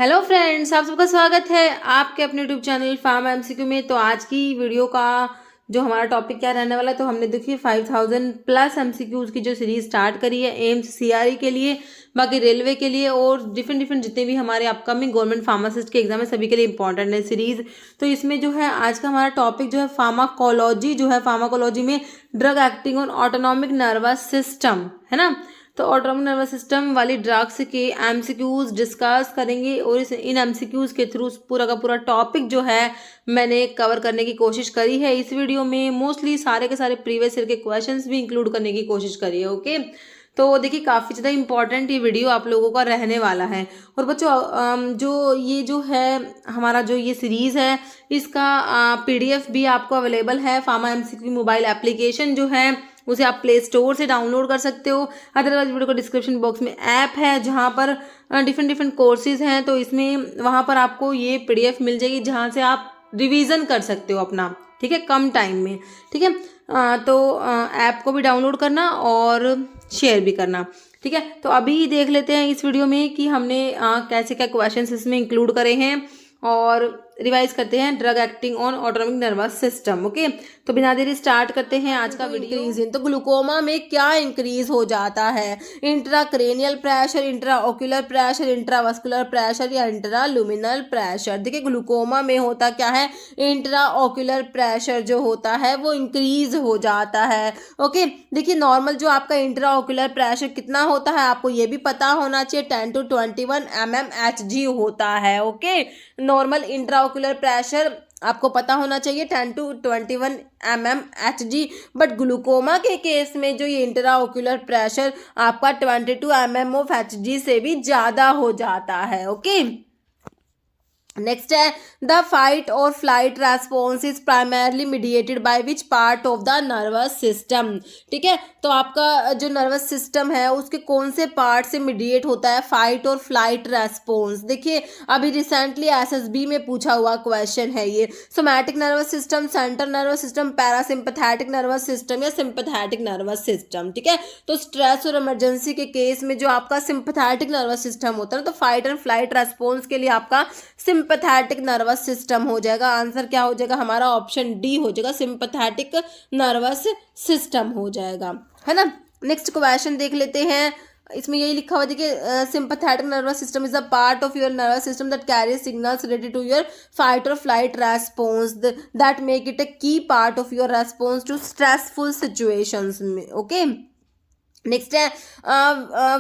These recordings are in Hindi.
हेलो फ्रेंड्स, आप सबका स्वागत है आपके अपने यूट्यूब चैनल फार्मा एमसीक्यू में। तो आज की वीडियो का जो हमारा टॉपिक क्या रहने वाला है, तो हमने देखिए 5000 प्लस एमसीक्यूज़ की जो सीरीज स्टार्ट करी है एम्स सीआरई के लिए, बाकी रेलवे के लिए और डिफरेंट जितने भी हमारे अपकमिंग गवर्नमेंट फार्मासिस्ट के एग्जाम है सभी के लिए इंपॉर्टेंट है सीरीज। तो इसमें जो है आज का हमारा टॉपिक जो है फार्माकोलॉजी, जो है फार्माकोलॉजी में drug acting on autonomic nervous system है ना। तो ऑटोनॉमिक नर्वस सिस्टम वाली ड्रग्स के एमसीक्यूज डिस्कस करेंगे और इन एमसीक्यूज के थ्रू पूरा का पूरा टॉपिक जो है मैंने कवर करने की कोशिश करी है इस वीडियो में। मोस्टली सारे के सारे प्रीवियस ईयर के क्वेश्चंस भी इंक्लूड करने की कोशिश करी है। ओके, तो देखिए काफ़ी ज़्यादा इंपॉर्टेंट ये वीडियो आप लोगों का रहने वाला है। और बच्चों जो है हमारा जो ये सीरीज़ है इसका पीडीएफ भी आपको अवेलेबल है। फार्मा एमसीक्यू मोबाइल एप्लीकेशन जो है उसे आप प्ले स्टोर से डाउनलोड कर सकते हो। अदरवाइज वीडियो को डिस्क्रिप्शन बॉक्स में ऐप है जहाँ पर डिफरेंट कोर्सेज हैं, तो इसमें वहाँ पर आपको ये पीडीएफ मिल जाएगी जहाँ से आप रिवीजन कर सकते हो अपना, ठीक है, कम टाइम में। ठीक है, तो ऐप को भी डाउनलोड करना और शेयर भी करना। ठीक है, तो अभी देख लेते हैं इस वीडियो में कि हमने कैसे क्या क्वेश्चंस इसमें इंक्लूड करे हैं और रिवाइज करते हैं drug acting on autonomic nervous system. Okay, तो बिना देरी स्टार्ट करते हैं आज का वीडियो। तो ग्लूकोमा में क्या इंक्रीज हो जाता है? Intracranial pressure, intraocular pressure, intravascular pressure या इंट्रालुमिनल प्रेशर। देखिए ग्लूकोमा में होता क्या है, इंट्राओक्यूलर प्रेशर जो होता है वो इंक्रीज हो जाता है। ओके, देखिए नॉर्मल जो आपका इंट्राओक्यूलर प्रेशर कितना होता है आपको ये भी पता होना चाहिए, 10 to 21 mmHg होता है। ओके, नॉर्मल इंट्राओक्यूलर प्रेशर आपको पता होना चाहिए 10 to 21 mmHg। बट ग्लूकोमा के केस में जो ये इंट्राओक्यूलर प्रेशर आपका 22 mmHg से भी ज़्यादा हो जाता है। ओके, नेक्स्ट है द फाइट और flight response is primarily mediated by which part of the nervous system. ठीक है, तो आपका जो नर्वस सिस्टम है उसके कौन से पार्ट से मीडिएट होता है फाइट और फ्लाइट रेस्पॉन्स? देखिए अभी रिसेंटली एसएसबी में पूछा हुआ क्वेश्चन है ये। Somatic nervous system, central nervous system, parasympathetic nervous system या सिंपैथेटिक नर्वस सिस्टम। ठीक है, तो स्ट्रेस और इमरजेंसी के केस में जो आपका सिंपैथेटिक नर्वस सिस्टम होता है तो फाइट एंड फ्लाइट रेस्पॉन्स के लिए आपका सिंपैथेटिक नर्वस सिस्टम हो जाएगा। आंसर क्या हो जाएगा हमारा? ऑप्शन डी हो जाएगा, सिंपैथेटिक नर्वस सिस्टम हो जाएगा, है ना। नेक्स्ट क्वेश्चन देख लेते हैं, इसमें यही लिखा हुआ देखिए, sympathetic nervous system is a part of your nervous system that carries signals related to your fight और flight response that make it a key part of your response to stressful situations में। ओके, नेक्स्ट है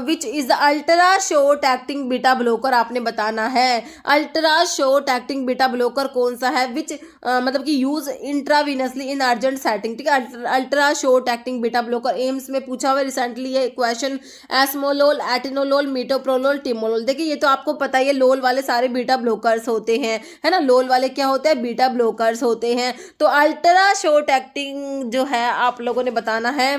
which is the ultra short acting beta blocker. आपने बताना है ultra short acting beta blocker कौन सा है, विच मतलब कि use intravenously in urgent setting. ठीक है, ultra short acting beta blocker AIIMS में पूछा हुआ रिसेंटली ये question. Esmolol, atenolol, metoprolol, timolol. देखिए ये तो आपको पता ही है, लोल वाले सारे बीटा ब्लोकर्स होते हैं, है ना। लोल वाले क्या होते हैं? बीटा ब्लोकर्स होते हैं। तो अल्ट्रा शॉर्ट एक्टिंग जो है आप लोगों ने बताना है,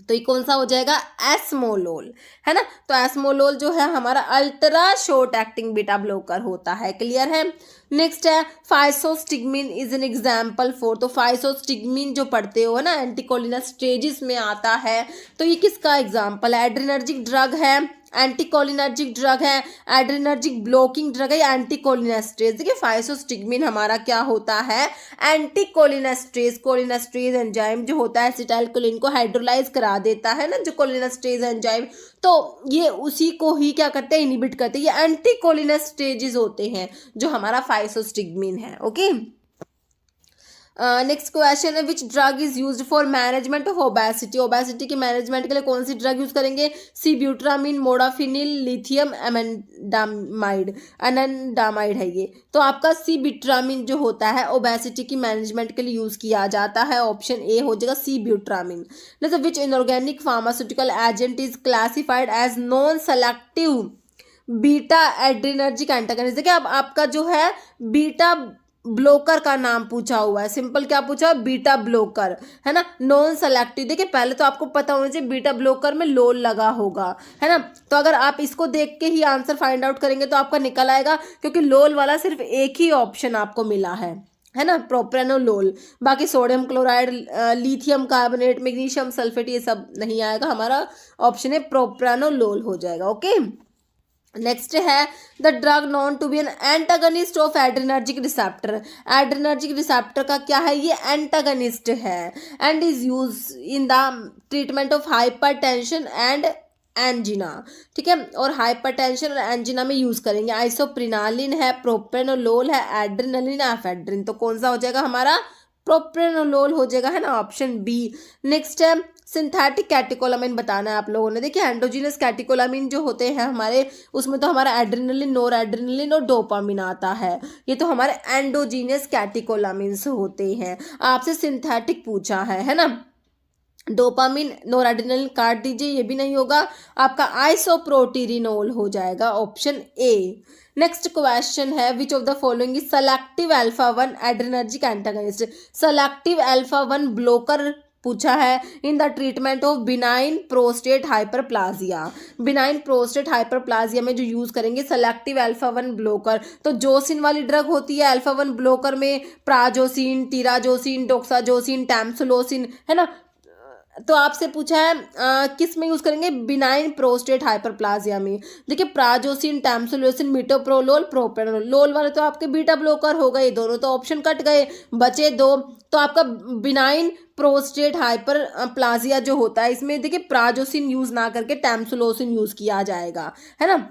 तो ये कौन सा हो जाएगा? एस्मोलोल, है ना। तो एस्मोलोल जो है हमारा ultra short acting beta blocker होता है। क्लियर है। नेक्स्ट है फाइसोस्टिग्मिन इज एन एग्जाम्पल फॉर। तो फाइसोस्टिग्मिन जो पढ़ते हो ना एंटीकोलिनर्जिक में आता है, तो ये किसका एग्जाम्पल है? एड्रेनर्जिक ड्रग है, एंटीकोलिनर्जिक ड्रग है, एड्रेनर्जिक ब्लॉकिंग ड्रग है या एंटीकोलिनेस्ट्रेज। देखिए फाइसोस्टिग्मिन हमारा क्या होता है? एंटीकोलिनेस्ट्रेज। कोलिनेस्ट्रेज एंजाइम जो होता है एसिटाइलकोलिन को हाइड्रोलाइज करा देता है ना, जो कोलिनेस्ट्रेज एंजाइम, तो ये उसी को ही क्या करते हैं? इनहिबिट करते हैं। ये एंटीकोलिनेस्ट्रेजेस होते हैं जो हमारा फाइसोस्टिग्मिन है। ओके, नेक्स्ट क्वेश्चन है which drug is used for management of obesity. Obesity के मैनेजमेंट के लिए कौन सी ड्रग यूज करेंगे? सीब्यूट्रामिन, मोडाफिनिल, लिथियम एनाडामाइड है ये। तो आपका सीब्यूट्रामिन जो होता है ओबेसिटी की मैनेजमेंट के लिए यूज किया जाता है। ऑप्शन ए हो जाएगा sibutramine. Next which inorganic pharmaceutical agent is classified as non selective beta adrenergic antagonist. देखिए अब आपका जो है बीटा ब्लोकर का नाम पूछा हुआ है, सिंपल क्या पूछा? बीटा ब्लोकर, है ना, नॉन सेलेक्टिव। देखिए पहले तो आपको पता होना चाहिए बीटा ब्लोकर में लोल लगा होगा, है ना। तो अगर आप इसको देख के ही आंसर फाइंड आउट करेंगे तो आपका निकल आएगा, क्योंकि लोल वाला सिर्फ एक ही ऑप्शन आपको मिला है ना, प्रोप्रेनोलोल। बाकी sodium chloride, lithium carbonate, magnesium sulphate ये सब नहीं आएगा। हमारा ऑप्शन है प्रोप्रेनोलोल हो जाएगा। ओके, नेक्स्ट है the drug known to be an antagonist of adrenergic receptor. Adrenergic receptor का क्या है, ये एंटागनिस्ट है and is use in the treatment of hypertension and angina. ठीक है, और हाइपरटेंशन और एंजिना में यूज करेंगे। आइसोप्रिनालिन है, प्रोप्रेनोलोल है, एड्रेनलिन, एफेड्रिन। तो कौन सा हो जाएगा हमारा, प्रोप्रेनोलोल हो जाएगा, है ना, ऑप्शन बी। नेक्स्ट है सिंथेटिक कैटेकोलामिन बताना है आप लोगों ने। देखिए एंडोजीनस कैटेकोलामिन जो होते हैं हमारे, उसमें तो हमारा एड्रेनलिन, नोर एड्रेनलिन और डोपामिन आता है। ये तो हमारे एंडोजीनस कैटेकोलामिन्स होते हैं। आपसे सिंथेटिक पूछा है ना। डोपामिन, नोरएड्रेनलिन काट दीजिए, ये भी नहीं होगा, आपका आइसोप्रोटीरिनोल हो जाएगा, ऑप्शन ए। नेक्स्ट क्वेश्चन है which of the following is selective alpha 1 adrenergic antagonist. Selective alpha 1 blocker पूछा है इन the treatment of benign prostate hyperplasia. Benign prostate hyperplasia में जो यूज करेंगे सेलेक्टिव अल्फा 1 ब्लोकर, तो जोसिन वाली ड्रग होती है अल्फा 1 ब्लोकर में, प्राजोसिन, टीराजोसिन, डोक्साजोसिन, टैम्सुलोसिन, है ना। तो आपसे पूछा है किस में यूज करेंगे, बिनाइन प्रोस्टेट हाइपरप्लाजिया में। देखिए प्राजोसिन, टैम्सुलोसिन, मिटोप्रोलोल, प्रोपेनोल। लोल वाले तो आपके बीटा ब्लोकर हो गए, दोनों तो ऑप्शन कट गए, बचे दो। तो आपका बिनाइन प्रोस्टेट हाइपरप्लाजिया जो होता है, इसमें देखिए प्राजोसिन यूज ना करके टैम्सुलोसिन यूज किया जाएगा, है ना।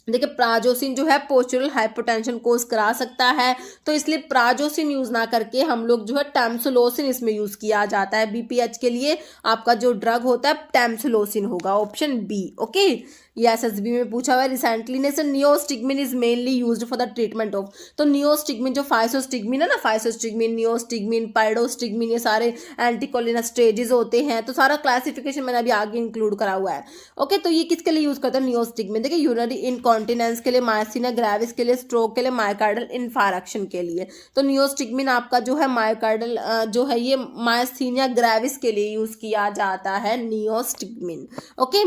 देखिए प्राजोसिन जो है पोस्चुरल हाइपोटेंशन कोज करा सकता है, तो इसलिए प्राजोसिन यूज ना करके हम लोग जो है टैम्सुलोसिन इसमें यूज किया जाता है। बीपीएच के लिए आपका जो ड्रग होता है टैम्सुलोसिन होगा, ऑप्शन बी। ओके, ये एसएसबी में पूछा हुआ है। रिसेंटली ने neostigmine is mainly used for the treatment of. तो नियोस्टिग्मिन जो फाइसोस्टिग्मिन है ना, फाइसोस्टिग्मिन, नियोस्टिग्मिन, पाइडोस्टिग्मिन, ये सारे एंटीकोलिनेस्टेजेस होते हैं। तो सारा क्लासिफिकेशन मैंने अभी आगे इंक्लूड करा हुआ है। ओके, तो ये किसके लिए यूज करते हैं, नियोस्टिग्मिन। देखिए यूरिनरी इनकॉन्टिनेंस के लिए, मायसीना ग्रेविस के लिए, स्ट्रोक के लिए, मायोकार्डल इन्फारक्शन के लिए। तो नियोस्टिग्मिन आपका जो है मायोकार्डल जो है ये मायसीनिया ग्रेविस के लिए यूज किया जाता है, नियोस्टिग्मिन। ओके,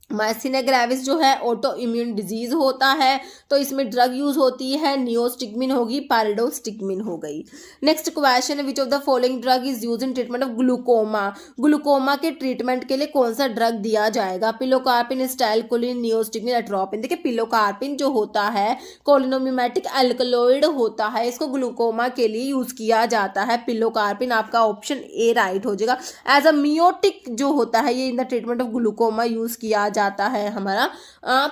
मायसीनिया ग्रेविस जो है ऑटो इम्यून डिजीज होता है, तो इसमें ड्रग यूज होती है, नियोस्टिग्मिन होगी, पारिडोस्टिग्मिन हो गई। नेक्स्ट क्वेश्चन है which of the following drug is use in treatment of glaucoma. Glaucoma के ट्रीटमेंट के लिए कौन सा ड्रग दिया जाएगा, पिलोकार्पिन, स्टाइलकोलिन, नियोस्टिग्मिन, एट्रोपिन। देखिए पिलोकार्पिन जो होता है कोलिनोमिमेटिक एल्कलॉइड होता है, इसको ग्लूकोमा के लिए यूज किया जाता है, पिलोकार्पिन। आपका ऑप्शन ए राइट हो जाएगा। एज अ मियोटिक जो होता है ये in the treatment of glaucoma use किया जाता है हमारा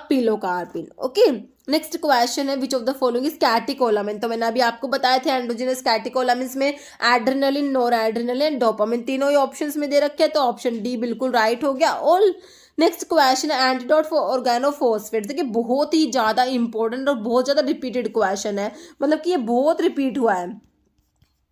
पिलोकार्पिन। ओके, नेक्स्ट क्वेश्चन है which of the following is catecholamine. तो मैंने अभी आपको बताए थे एंडोजिनस कैटेकोलामिन्स में एड्रेनलिन, नोरएड्रेनलिन, डोपामिन, तीनों ही ऑप्शंस में दे रखे हैं, तो ऑप्शन डी बिल्कुल राइट हो गया। ऑल नेक्स्ट क्वेश्चन है एंटीडोट फॉर ऑर्गेनोफॉस्फेट। देखिए बहुत ही ज्यादा इंपॉर्टेंट और बहुत ज्यादा रिपीटेड क्वेश्चन है, मतलब कि ये बहुत रिपीट हुआ है।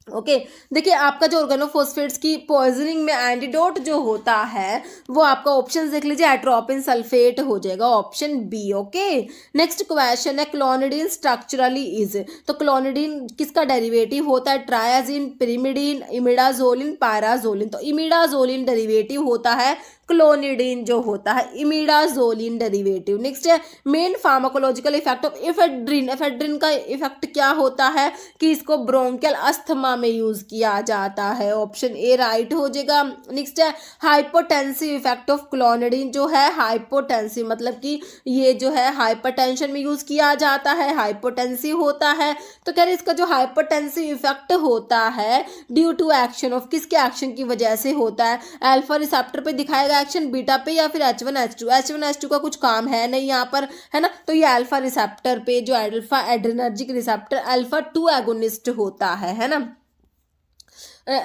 ओके, देखिए आपका जो ऑर्गेनोफॉस्फेट्स की पॉइजनिंग में एंटीडोट जो होता है वो आपका ऑप्शन देख लीजिए, एट्रोपिन सल्फेट हो जाएगा, option B. Okay, next question है क्लोनिडीन स्ट्रक्चरली इज। तो क्लोनिडीन किसका डेरिवेटिव होता है, ट्रायाजिन, पिरिमिडीन, इमिडाजोलिन, पैराजोलिन। तो इमिडाजोलिन डेरिवेटिव होता है क्लोनिडीन जो होता है, इमिडाजोलिन डेरिवेटिव। नेक्स्ट है main pharmacological effect of ephedrine. Ephedrine का इफेक्ट क्या होता है कि इसको ब्रोंकियल अस्थमा में यूज किया जाता है, ऑप्शन ए राइट हो जाएगा। नेक्स्ट है हाइपोटेंसिव इफेक्ट ऑफ क्लोनिडीन जो है हाइपोटेंसिव, मतलब कि ये जो है हाइपरटेंशन में यूज किया जाता है, हाइपोटेंसिव होता है। तो कह रहे इसका जो हाइपोटेंसिव इफेक्ट होता है ड्यू टू एक्शन ऑफ, किसके एक्शन की वजह से होता है, अल्फा रिसेप्टर पे दिखाएगा एक्शन, बीटा पे, या फिर H1H2। H1H2 का कुछ काम है नहीं यहाँ पर, है ना। तो ये अल्फा रिसेप्टर पे जो alpha adrenergic receptor alpha 2 agonist होता है ना।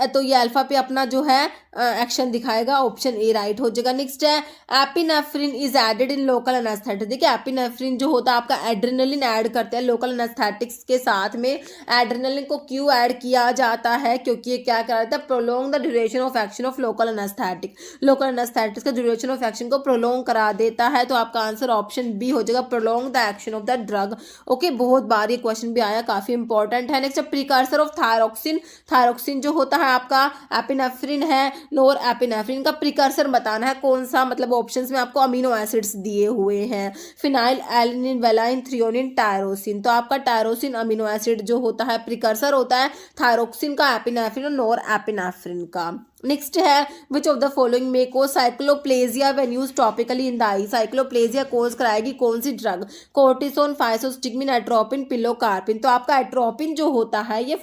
तो ये अल्फा पे अपना जो है एक्शन दिखाएगा, ऑप्शन ए राइट हो जाएगा। नेक्स्ट है epinephrine is added in local anaesthetic. देखिए एपिनेफ्रिन जो होता है आपका एड्रेनलिन ऐड करते हैं लोकल एनेस्थेटिक्स के साथ में। एड्रेनलिन को क्यों ऐड किया जाता है, क्योंकि ये क्या कराता है, prolong the duration of action of local anaesthetic. Local anaesthetics का ड्यूरेशन ऑफ एक्शन को प्रोलोंग करा देता है, तो आपका आंसर ऑप्शन बी हो जाएगा, prolong the action of the drug. Okay, बहुत बार ये क्वेश्चन भी आया, काफी इंपॉर्टेंट है। Next precursor of thyroxine. Thyroxine जो होता है आपका एपिनेफ्रिन है, नोर एपिनेफ्रिन का प्रिकर्सर बताना है कौन सा, मतलब ऑप्शंस में आपको अमीनो एसिड्स दिए हुए हैं, phenyl alanine, valine, threonine, tyrosine. तो आपका टायरोसिन अमीनो एसिड जो होता है प्रिकर्सर होता है थायरोक्सिन का, एपिनेफ्रिन और नोर एपिनेफ्रिन का। नेक्स्ट है विच ऑफ द फॉलोइंग में को cycloplegia when use topically in the eye. Cycloplegia cause कराएगी कौन सी drug? Cortisone, physostigmine, atropine, pilocarpine. तो आपका एट्रोपिन जो होता है ये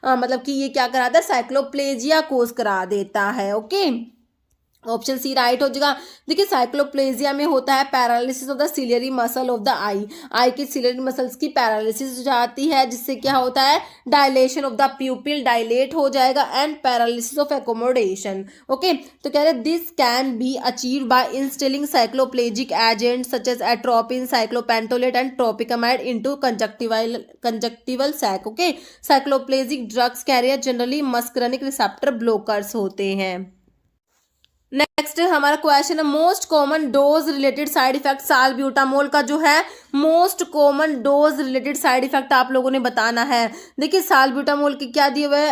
मतलब कि ये क्या कराता है? साइक्लोप्लेजिया कोज करा देता है। ओके, ऑप्शन सी राइट हो जाएगा। देखिए साइक्लोप्लेजिया में होता है paralysis of the ciliary muscle of the eye की सिलियरी मसल्स की पैरालिसिस हो जाती है, जिससे क्या होता है? Dilation of the pupil dilate हो जाएगा and paralysis of accommodation. Okay, तो कह रहे this can be achieve by instilling cycloplegic agent such as atropine, cyclopentolate and tropicamide into conjunctival sac. Okay, cycloplegic drugs carrier generally muscarinic receptor blockers होते हैं। नेक्स्ट हमारा क्वेश्चन है most common dose related side effect. Salbutamol का जो है most common dose related side effect आप लोगों ने बताना है। देखिए सालब्यूटामोल के क्या दिए हुए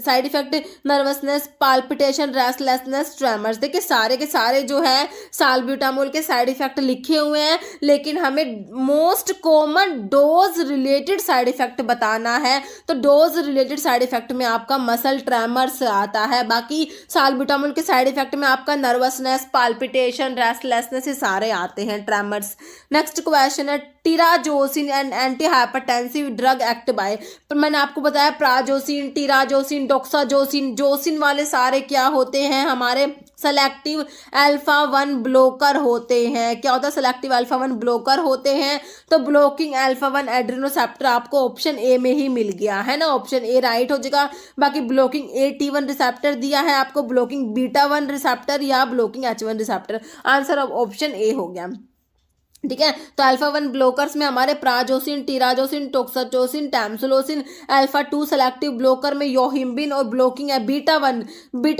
side effect? Nervousness, palpitation, restlessness, tremors. देखिए सारे के सारे जो है सालब्यूटामोल के साइड इफेक्ट लिखे हुए हैं, लेकिन हमें most common dose related side effect बताना है। तो डोज रिलेटेड साइड इफेक्ट में आपका मसल ट्रेमर्स आता है, बाकी सालब्यूटामोल के साइड इफेक्ट में आपका नर्वसनेस, पाल्पिटेशन, रेस्टलेसनेस ये सारे आते हैं, ट्रेमर्स। नेक्स्ट क्वेश्चन है terazosin and anti hypertensive drug act by. मैंने आपको बताया प्राजोसिन, टिराजोसिन, डोक्साजोसिन, जोसिन वाले सारे क्या होते हैं? हमारे सेलेक्टिव अल्फा 1 ब्लोकर होते हैं। क्या होता है? सेलेक्टिव अल्फा 1 ब्लोकर होते हैं। तो ब्लॉकिंग अल्फा 1 एड्रेनोसेप्टर आपको ऑप्शन ए में ही मिल गया है ना, ऑप्शन ए राइट हो जाएगा। बाकी ब्लॉकिंग AT1 रिसेप्टर दिया है आपको, ब्लॉकिंग बीटा 1 रिसेप्टर या ब्लॉकिंग H1 रिसेप्टर। आंसर अब ऑप्शन ए हो गया। ठीक है, तो अल्फा 1 ब्लोकर्स में हमारे prazosin, terazosin, doxazosin, tamsulosin. Alpha 2 selective blocker में योहिम्बिन और ब्लॉकिंग है बीटा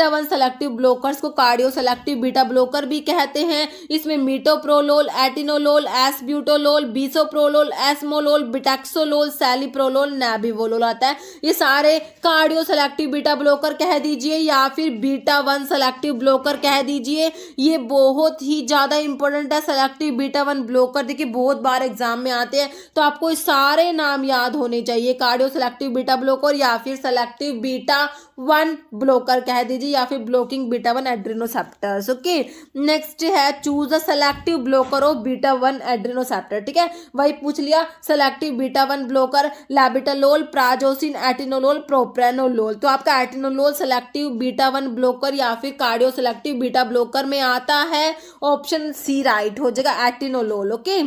1 सेलेक्टिव ब्लोकर्स को कार्डियो सेलेक्टिव बीटा ब्लोकर भी कहते हैं। इसमें metoprolol, atenolol, acebutolol, bisoprolol, esmolol, betaxolol, celiprolol, nebivolol आता है। ये सारे कार्डियो सेलेक्टिव बीटा ब्लोकर कह दीजिए या फिर बीटा 1 सेलेक्टिव ब्लोकर कह दीजिए। ये बहुत ही ज्यादा इंपॉर्टेंट है सेलेक्टिव बीटा 1 ब्लोकर। देखिए बहुत बार एग्जाम में आते हैं, तो आपको ये सारे नाम याद होने चाहिए। कार्डियो सेलेक्टिव बीटा ब्लोकर या फिर सेलेक्टिव बीटा 1 ब्लोकर कह दीजिए या फिर blocking beta 1 adrenoceptors. Okay, next है choose a selective blocker of beta 1 adrenoceptor. ठीक है, वही पूछ लिया selective beta 1 blocker labetalol, prazosin, atenolol, propranolol. तो आपका एटिनोलोल सेलेक्टिव बीटा 1 ब्लोकर या फिर कार्डियो सेलेक्टिव बीटा ब्लोकर में आता है, ऑप्शन सी राइट हो जाएगा, एटिनोलोल। ओके,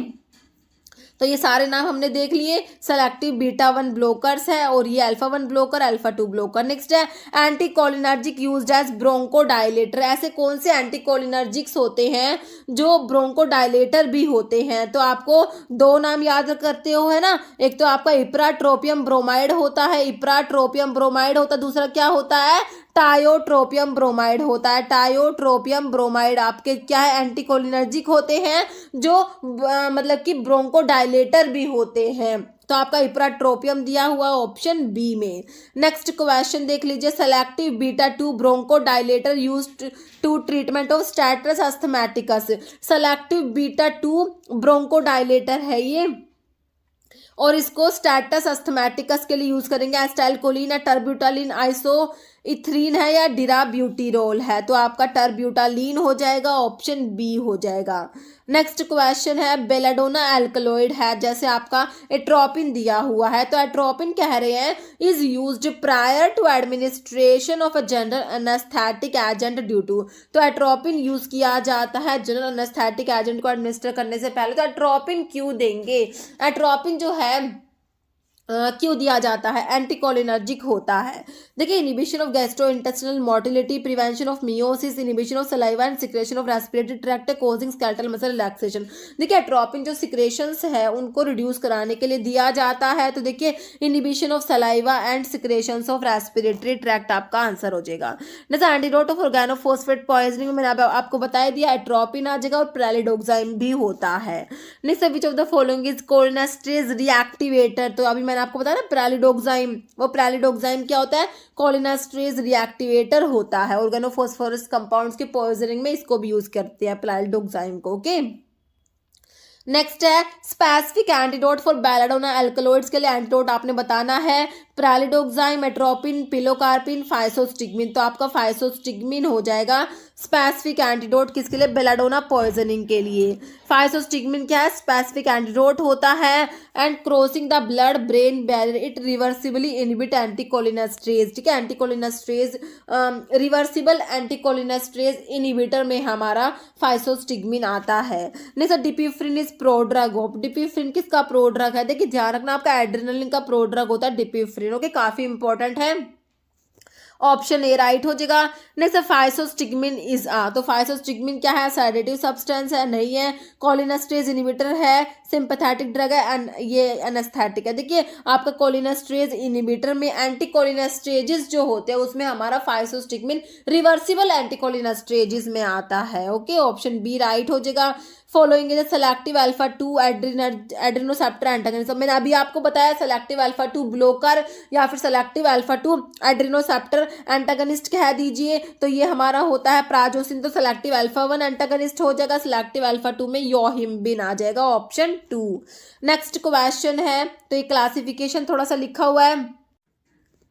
तो ये सारे नाम हमने देख लिए, सेलेक्टिव बीटा 1 ब्लोकर्स है और ये alpha 1 blocker, alpha 2 blocker. Next है एंटीकोलिनर्जिक यूज्ड एज ब्रोंकोडायलेटर। ऐसे कौन से एंटीकोलिनर्जिक्स होते हैं जो ब्रोंकोडायलेटर भी होते हैं? तो आपको दो नाम याद करते हो है ना, एक तो आपका इप्राट्रोपियम ब्रोमाइड होता है, इप्राट्रोपियम ब्रोमाइड होता है, दूसरा क्या होता है? टायोट्रोपियम ब्रोमाइड होता है। टायोट्रोपियम ब्रोमाइड आपके क्या है? एंटीकोलिनर्जिक होते हैं जो मतलब कि ब्रोंकोडायलेटर भी होते हैं। तो आपका इप्राट्रोपियम दिया हुआ ऑप्शन बी में। नेक्स्ट क्वेश्चन देख लीजिए selective beta 2 bronchodilator used to treatment of status asthmaticus. Selective beta 2 bronchodilator है ये, और इसको स्टेटस अस्थमैटिकस के लिए यूज करेंगे। एस्टाइलकोलिन है, टर्ब्यूटालिन, आइसोइथ्रीन है या डिराब्यूटिरोल है? तो आपका टर्ब्यूटालिन हो जाएगा, ऑप्शन बी हो जाएगा। नेक्स्ट क्वेश्चन है बेलाडोना एल्कलॉइड है, जैसे आपका एट्रोपिन दिया हुआ है, तो एट्रोपिन कह रहे हैं is used prior to administration of a general anaesthetic agent due to. तो एट्रोपिन यूज किया जाता है जनरल एनेस्थेटिक एजेंट को एडमिनिस्टर करने से पहले। तो एट्रोपिन क्यों देंगे? एट्रोपिन जो है क्यों दिया जाता है? एंटीकोलिनर्जिक होता है। देखिए inhibition of gastrointestinal motility, prevention of meiosis, inhibition of saliva and secretion of respiratory tract causing skeletal muscle relaxation. देखिए एट्रोपिन जो सिक्रेशंस है उनको रिड्यूस कराने के लिए दिया जाता है। तो देखिए inhibition of saliva and secretions of respiratory tract आपका आंसर हो जाएगा। जैसे एंटीडोट ऑफ ऑर्गेनोफॉस्फेट पॉइजनिंग में मैंने आपको बताया दिया एट्रोपिन आ जाएगा और प्रेलिडोक्साइम भी होता है। Next which of the following is cholinesterase reactivator. तो अभी मैंने आपको बताया ना प्रेलिडोक्साइम, वो प्रेलिडोक्साइम क्या होता है? कोलिनेस्टेरेज रिएक्टिवेटर होता है। ऑर्गेनोफॉस्फोरस कंपाउंड्स के पॉइजनिंग में इसको भी यूज करते हैं प्रेलिडोक्साइम को। ओके, नेक्स्ट है specific antidote for belladonna alkaloids के लिए एंटीडोट आपने बताना है प्रालिडोक्साइम, एट्रोपिन, पिलोकार्पिन, फाइसोस्टिग्मिन। तो आपका फाइसोस्टिग्मिन हो जाएगा स्पेसिफिक एंटीडोट किसके लिए, बेलाडोना पॉइजनिंग के लिए। फाइसोस्टिग्मिन क्या है, स्पेसिफिक एंटीडोट होता है and crossing the blood brain barrier it reversibly inhibit anticholinesterase. ठीक है, एंटीकोलिनेस्ट्रेज रिवर्सिबल एंटीकोलिनेस्ट्रेज इनहिबिटर में हमारा फाइसोस्टिग्मिन आता है। नेक्स्ट डिपिफ्रिन इज प्रोड्रग ऑफ, डिपिफ्रिन किसका प्रोड्रग है, देखिए ध्यान रखना आपका एड्रेनलिन का प्रोड्रग होता है डिपिफ्रिन। ओके, काफी इंपॉर्टेंट है, ऑप्शन ए राइट हो जाएगा। नेक्स्ट फाइसोस्टिग्मिन इज तो फाइसोस्टिग्मिन क्या है, सेडेटिव सब्सटेंस है, नहीं है, कोलिनेस्ट्रेज इनहिबिटर है, सिंपैथेटिक ड्रग है, ये एनेस्थेटिक है। देखिए आपका कोलिनेस्ट्रेज इनहिबिटर में एंटीकोलिनेस्ट्रेजेस जो होते हैं उसमें हमारा फाइसोस्टिग्मिन रिवर्सिबल एंटीकोलिनेस्ट्रेजेस में आता है। ओके, ऑप्शन बी राइट हो जाएगा। Following is selective alpha 2 adrenoceptor antagonist. मैंने अभी आपको बताया सेलेक्टिव अल्फा 2 ब्लोकर या फिर सेलेक्टिव अल्फा 2 एड्रेनोसेप्टर एंटागनिस्ट कह दीजिए, तो ये हमारा होता है प्राजोसिन। तो सेलेक्टिव अल्फा 1 एंटागनिस्ट हो जाएगा, सेलेक्टिव अल्फा 2 में योहिम्बिन आ जाएगा, ऑप्शन 2। नेक्स्ट क्वेश्चन है, तो ये क्लासिफिकेशन थोड़ा सा लिखा हुआ है,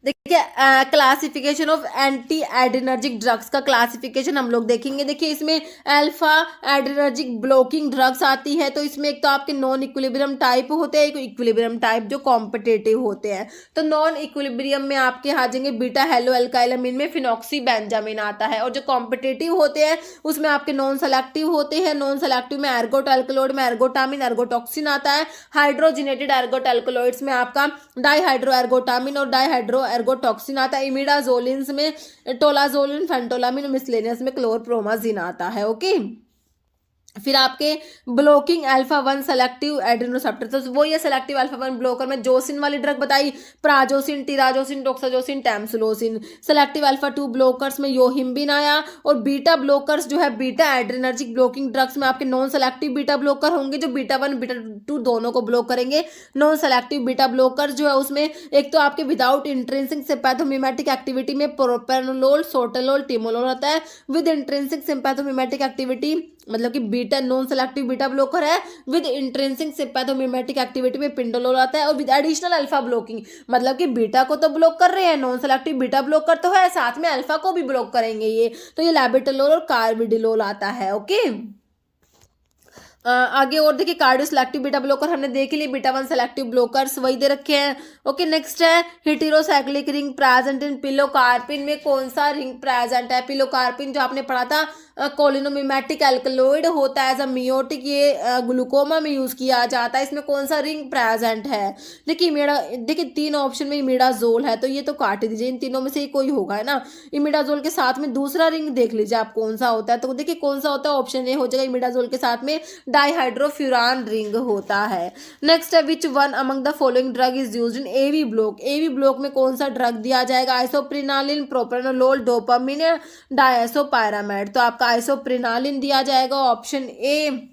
देखिए classification of anti adrenergic drugs का क्लासिफिकेशन हम लोग देखेंगे। देखिए इसमें अल्फा एड्रेनर्जिक ब्लॉकिंग ड्रग्स आती है, तो इसमें एक तो आपके नॉन इक्विलिब्रियम टाइप होते हैं, एक इक्विलिब्रियम टाइप जो कॉम्पिटेटिव होते हैं। तो नॉन इक्विलिब्रियम में आपके आ जाएंगे बीटा हेलो एल्काइलामिन में फिनॉक्सीबेंजामिन आता है, और जो कॉम्पिटेटिव होते हैं उसमें आपके नॉन सेलेक्टिव होते हैं, नॉन सेलेक्टिव में एर्गोट एल्कलॉइड में एर्गोटामिन एर्गोटॉक्सिन आता है, हाइड्रोजिनेटेड एर्गोट एल्कलॉइड्स में आपका डाईहाइड्रो एर्गोटामिन और डाईहाइड्रो एर्गोटॉक्सिन आता है, इमिडाजोलिन्स में टोलाजोलिन, फेंटोलामिन, मिसलेनियस में क्लोरप्रोमाजिन आता है। ओके, फिर आपके ब्लॉकिंग अल्फा 1 सेलेक्टिव एड्रेनोसेप्टर, तो वो ये सेलेक्टिव अल्फा 1 ब्लॉकर में जोसिन वाली ड्रग बताई, prazosin, terazosin, doxazosin, tamsulosin. Selective alpha 2 blockers में योहिम्बिन आया, और बीटा ब्लॉकर्स जो है बीटा एड्रेनर्जिक ब्लॉकिंग ड्रग्स में आपके नॉन सेलेक्टिव बीटा ब्लॉकर होंगे जो बीटा 1 बीटा 2 दोनों को ब्लॉक करेंगे। नॉन सेलेक्टिव बीटा ब्लॉकर जो है उसमें एक तो आपके विदाउट इंट्रिंसिक सिम्पैथोमिमेटिक एक्टिविटी में प्रोपेनोलोल, सोटेलोल, टिमोलोल आता है, विद इंट्रिंसिक सिम्पैथोमिमेटिक एक्टिविटी मतलब कि beta non selective beta blocker है, विद इंट्रिंसिक सिम्पैथोमिमेटिक एक्टिविटी में पिंडोलोल आता है, और विद एडिशनल अल्फा ब्लॉकिंग मतलब कि बीटा को तो ब्लॉक कर रहे हैं, नॉन सेलेक्टिव बीटा ब्लॉकर तो है, साथ में अल्फा को भी ब्लॉक करेंगे ये, तो ये लैबिटोलोल और कार्बिडिलोल आता है। ओके, आगे और देखिए कार्डियो सेलेक्टिव बीटा ब्लॉकर हमने देख लिया, बीटा 1 सेलेक्टिव ब्लॉकर्स वही दे रखे हैं। ओके, नेक्स्ट है heterocyclic ring present in pilocarpine में कौन सा रिंग प्रेजेंट है, पिलोकार्पिन जो आपने पढ़ा था कोलिनोमिमेटिक एल्कलॉइड होता है, एज अ मियोटिक, ये ग्लूकोमा में यूज किया जाता है, इसमें कौन सा रिंग प्रेजेंट है, देखिए 3 ऑप्शन में इमिडाजोल है, तो ये तो काट दीजिए, इन तीनों में से कोई होगा है ना। इमिडाजोल के साथ में दूसरा रिंग देख लीजिए आप कौन सा होता है, तो देखिए कौन सा होता है, ऑप्शन ए हो जाएगा, इमिडाजोल के साथ में डाईहाइड्रोफ्यूरान रिंग होता है। नेक्स्ट है which one among the following drug is used in AV block, AV block में कौन सा ड्रग दिया जाएगा, आइसोप्रिनालिन, प्रोप्रेनोलोल, डोपामिन, डायसोपायरामाइड, तो आपका आइसोप्रिनालिन दिया जाएगा, ऑप्शन ए।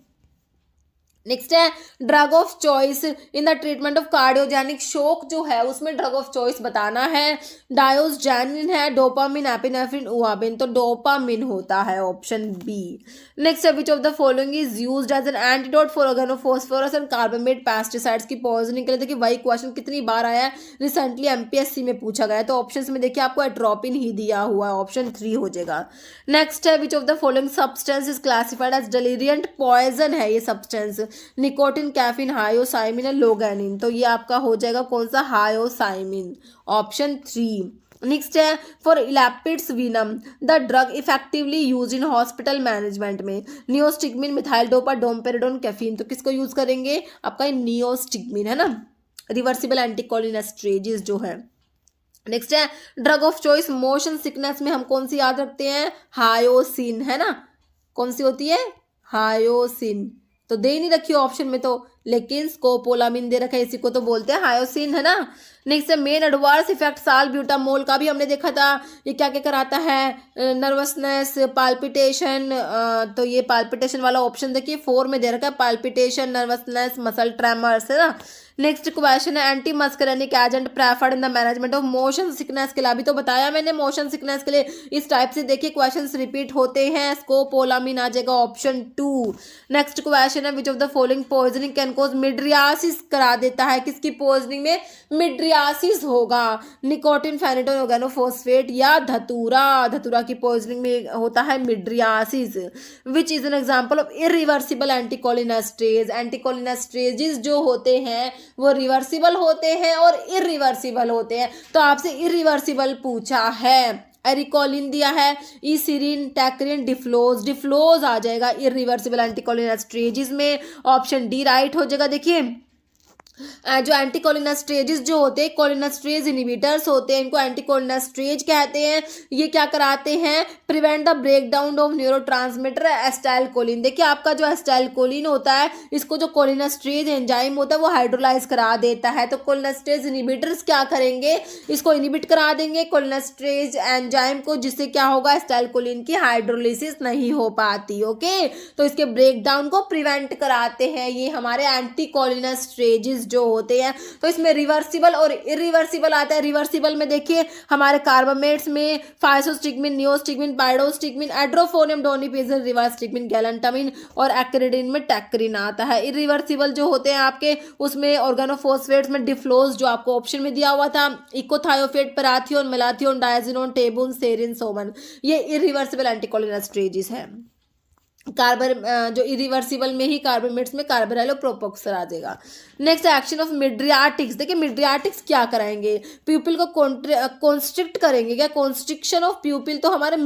नेक्स्ट है drug of choice in the treatment of cardiogenic शोक जो है उसमें ड्रग ऑफ चॉइस बताना है, डायोस्जैनिन है, डोपामिन, एपिनेफ्रिन, उआबिन, तो डोपामिन होता है, ऑप्शन बी। नेक्स्ट है which of the following is used as an antidote for organophosphorus and carbamate pesticides की पॉइजनिंग के लिए। देखिए वही क्वेश्चन कितनी बार आया है, रिसेंटली एमपीएससी में पूछा गया है, तो ऑप्शंस में देखिए आपको एट्रोपिन ही दिया हुआ है, ऑप्शन 3 हो जाएगा। नेक्स्ट है which of the following substance is classified as deliriant poison है ये substance, nicotine, caffeine, hyoscyamine, loganin, तो ये आपका हो जाएगा कौन सा, हायोसाइमिन, ऑप्शन 3। नेक्स्ट है for elapids venom the drug effectively use in hospital management में, neostigmine, methyl dopa, domperidone, caffeine, तो किसको यूज करेंगे, आपका नियोस्टिग्मिन है ना, रिवर्सिबल एंटीकोलिनेस्ट्रेजेस जो है। नेक्स्ट है drug of choice motion sickness में हम कौन सी याद रखते हैं, हायोसिन है ना, कौन सी होती है, हायोसिन, तो दे नहीं रखी ऑप्शन में तो, लेकिन स्कोपोलामिन दे रखा है, इसी को तो बोलते हैं हायोसिन है ना। नेक्स्ट है मेन एडवर्स इफेक्ट सालब्यूटामोल का भी हमने देखा था, ये क्या क्या कराता है, नर्वसनेस, पाल्पिटेशन, तो ये पाल्पिटेशन वाला ऑप्शन देखिए 4 में दे रखा है, पाल्पिटेशन, नर्वसनेस, मसल ट्रेमर्स है ना। नेक्स्ट क्वेश्चन है anti muscarinic agent preferred in the management of motion sickness के लिए, अभी तो बताया मैंने मोशन सिकनेस के लिए, इस टाइप से देखिए क्वेश्चंस रिपीट होते हैं, स्कोपोलामिन आ जाएगा, ऑप्शन 2। नेक्स्ट क्वेश्चन है which of the following poisoning can can cause mydriasis करा देता है, किसकी पॉइजनिंग में मिड्रियासिस होगा, निकोटिन फेनेटोन ऑर्गेनोफॉस्फेट या धतूरा की पॉइजनिंग में होता है mydriasis. Which is an example of irreversible anticholinesterase. Anticholinesterases जो होते हैं वो रिवर्सिबल होते हैं और इरिवर्सिबल होते हैं, तो आपसे इरिवर्सिबल पूछा है। एरिकोलिन दिया है, ईसीरिन, टैक्रिन, डिफ्लोज आ जाएगा इरिवर्सिबल एंटीकोलिनेस्ट्रेजेस में। ऑप्शन डी राइट हो जाएगा। देखिए जो एंटीकोलिनेस्ट्रेजेस जो होते हैं कोलिनेस्ट्रेज इनहिबिटर्स होते हैं, इनको एंटीकोलिनेस्ट्रेज कहते हैं। ये क्या कराते हैं, prevent the breakdown of neurotransmitter acetylcholine. देखिए आपका जो एसिटाइलकोलिन होता है, इसको जो कोलिनेस्ट्रेज एंजाइम होता है वो हाइड्रोलाइज करा देता है, तो कोलिनेस्ट्रेज इनहिबिटर्स क्या करेंगे, इसको इनहिबिट करा देंगे कोलिनेस्ट्रेज एंजाइम को, जिससे क्या होगा, एसिटाइलकोलिन की हाइड्रोलिसिस नहीं हो पाती। ओके, तो इसके ब्रेकडाउन को प्रिवेंट कराते हैं ये हमारे एंटीकोलिनेस्ट्रेजेस जो होते हैं। तो इसमें रिवर्सिबल और इरिवर्सिबल आता है। रिवर्सिबल में देखिए हमारे कार्बामेट्स में फाइसोस्टिग्मिन, नियोस्टिग्मिन, पाइडोस्टिग्मिन, एड्रोफोनियम, डोनिपेजिल, रिवास्टिग्मिन, गैलेंटामिन और एक्रिडिन में टैक्रिन आता है। इरिवर्सिबल जो होते हैं आपके उसमें ऑर्गेनोफॉस्फेट्स में डिफ्लोज जो आपको ऑप्शन में दिया हुआ था, इकोथायोफेट, पैराथियोन, मेलाथियोन, डायजिनोन, टेबुन, सेरिन, सोमन, ये इरिवर्सिबल एंटीकोलिनेस्ट्रेजेस है। कार्बन जो इरिवर्सिबल में ही कार्बामेट्स में कार्बोराइल और प्रोपोक्सर आ जाएगा। Next action of mydriatics. देखिए मिड्रियाटिक्स क्या कराएंगे, प्यूपिल को कॉन्स्ट्रिक्ट करेंगे। क्या कॉन्स्ट्रिक्शन ऑफ प्यूपिल, तो हमारे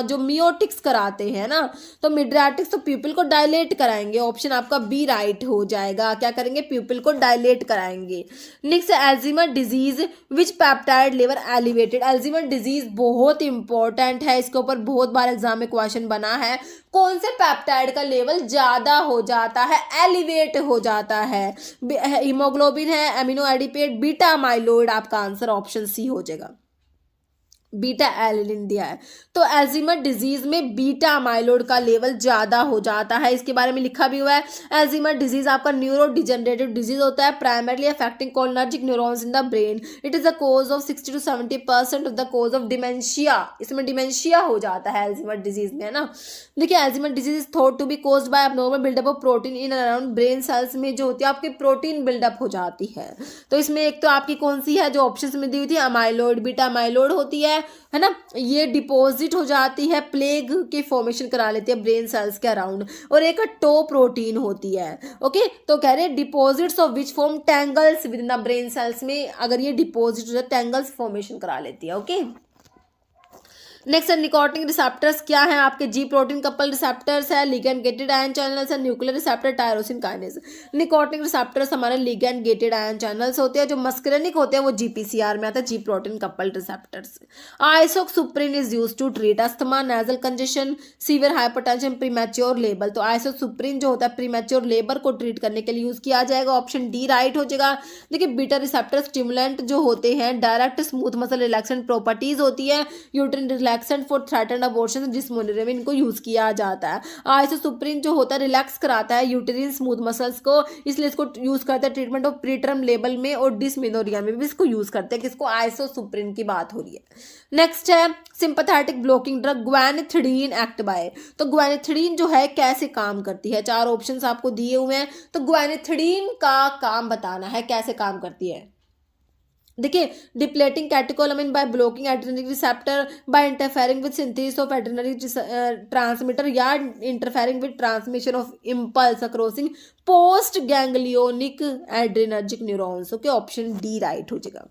जो मियोटिक्स कराते हैं ना, तो मिड्रियाटिक्स तो प्यूपिल को डायलेट कराएंगे। ऑप्शन आपका बी राइट हो जाएगा। क्या करेंगे, प्यूपिल को डायलेट कराएंगे। Next Alzheimer disease which peptide level elevated. Alzheimer disease बहुत इंपॉर्टेंट है, इसके ऊपर बहुत बार एग्जाम में क्वेश्चन बना है। कौन से पेप्टाइड का लेवल ज्यादा हो जाता है, एलिवेट हो जाता है, हीमोग्लोबिन है, एमिनो एडिपेट, बीटा अमाइलोइड, आपका आंसर ऑप्शन सी हो जाएगा। बीटा एलिलिन दिया है, तो एल्जीमर डिजीज में बीटा अमाइलोइड का लेवल ज्यादा हो जाता है। इसके बारे में लिखा भी हुआ है। एल्जीमर डिजीज आपका न्यूरो डिजेनरेटिव डिजीज होता है, primarily affecting cholinergic neurons in the brain. It is the cause of 60 to 70% of the cause of dementia. इसमें डिमेंशिया हो जाता है एल्जीमर डिजीज में, है ना। देखिए Alzheimer disease is thought to be caused by abnormal buildup of protein in around brain cells में जो होती है आपकी प्रोटीन बिल्डअप हो जाती है। तो इसमें एक तो आपकी कौन सी है जो ऑप्शन में दी हुई थी, अमाइलोइड, बीटा अमाइलोइड होती है ना। ये डिपॉजिट हो जाती है, प्लेग के फॉर्मेशन करा लेती है ब्रेन सेल्स के अराउंड, और एक टो प्रोटीन होती है। ओके, तो कह रहे हैं deposits of which form tangles with in the brain cells में, अगर ये डिपॉजिट हो जाए टैंगल्स फॉर्मेशन करा लेती है। ओके, नेक्स्ट निकोटिन रिसेप्टर्स क्या है आपके, जी प्रोटीन कपल रिसेप्टर्स है, लिगैंड गेटेड आयन चैनल्स है, nuclear receptor, tyrosine kinase. Nicotine receptors हमारे लिगैंड गेटेड आयन चैनल्स होते हैं, जो मस्कुलिनिक होते हैं वो जीपीसीआर में आता है, G protein coupled receptors. Isoxsuprine is used to treat asthma, nasal congestion, severe hypertension, premature labour. तो आइसोक्सुप्रिन जो होता है प्रीमैच्योर लेबर को ट्रीट करने के लिए यूज किया जाएगा। ऑप्शन डी राइट हो जाएगा। देखिए बीटा रिसेप्टर स्टिमुलेंट जो होते हैं direct smooth muscle relaxant properties होती है, uterine relaxant for threatened abortion, जिस मोनिटर में इनको यूज किया जाता है। आइसोसुप्रिन जो होता है रिलैक्स कराता है यूटेरिन स्मूथ मसल्स को, इसलिए इसको यूज करते हैं ट्रीटमेंट ऑफ प्रीटर्म लेबल में और डिसमेनोरिया में भी इसको यूज करते हैं। किसको, आइसोसुप्रिन की बात हो रही है। नेक्स्ट है sympathetic blocking drug guanethidine act by. तो ग्वानिथिडीन जो है कैसे काम करती है, चार ऑप्शंस आपको दिए हुए हैं, तो ग्वानिथिडीन का काम बताना है कैसे काम करती है। देखिए depleting catecholamine by blocking adrenergic receptor, by interfering with synthesis of adrenergic transmitter, या interfering with transmission of impulse acrossing post ganglionic adrenergic neurons. Okay, option D right हो जाएगा।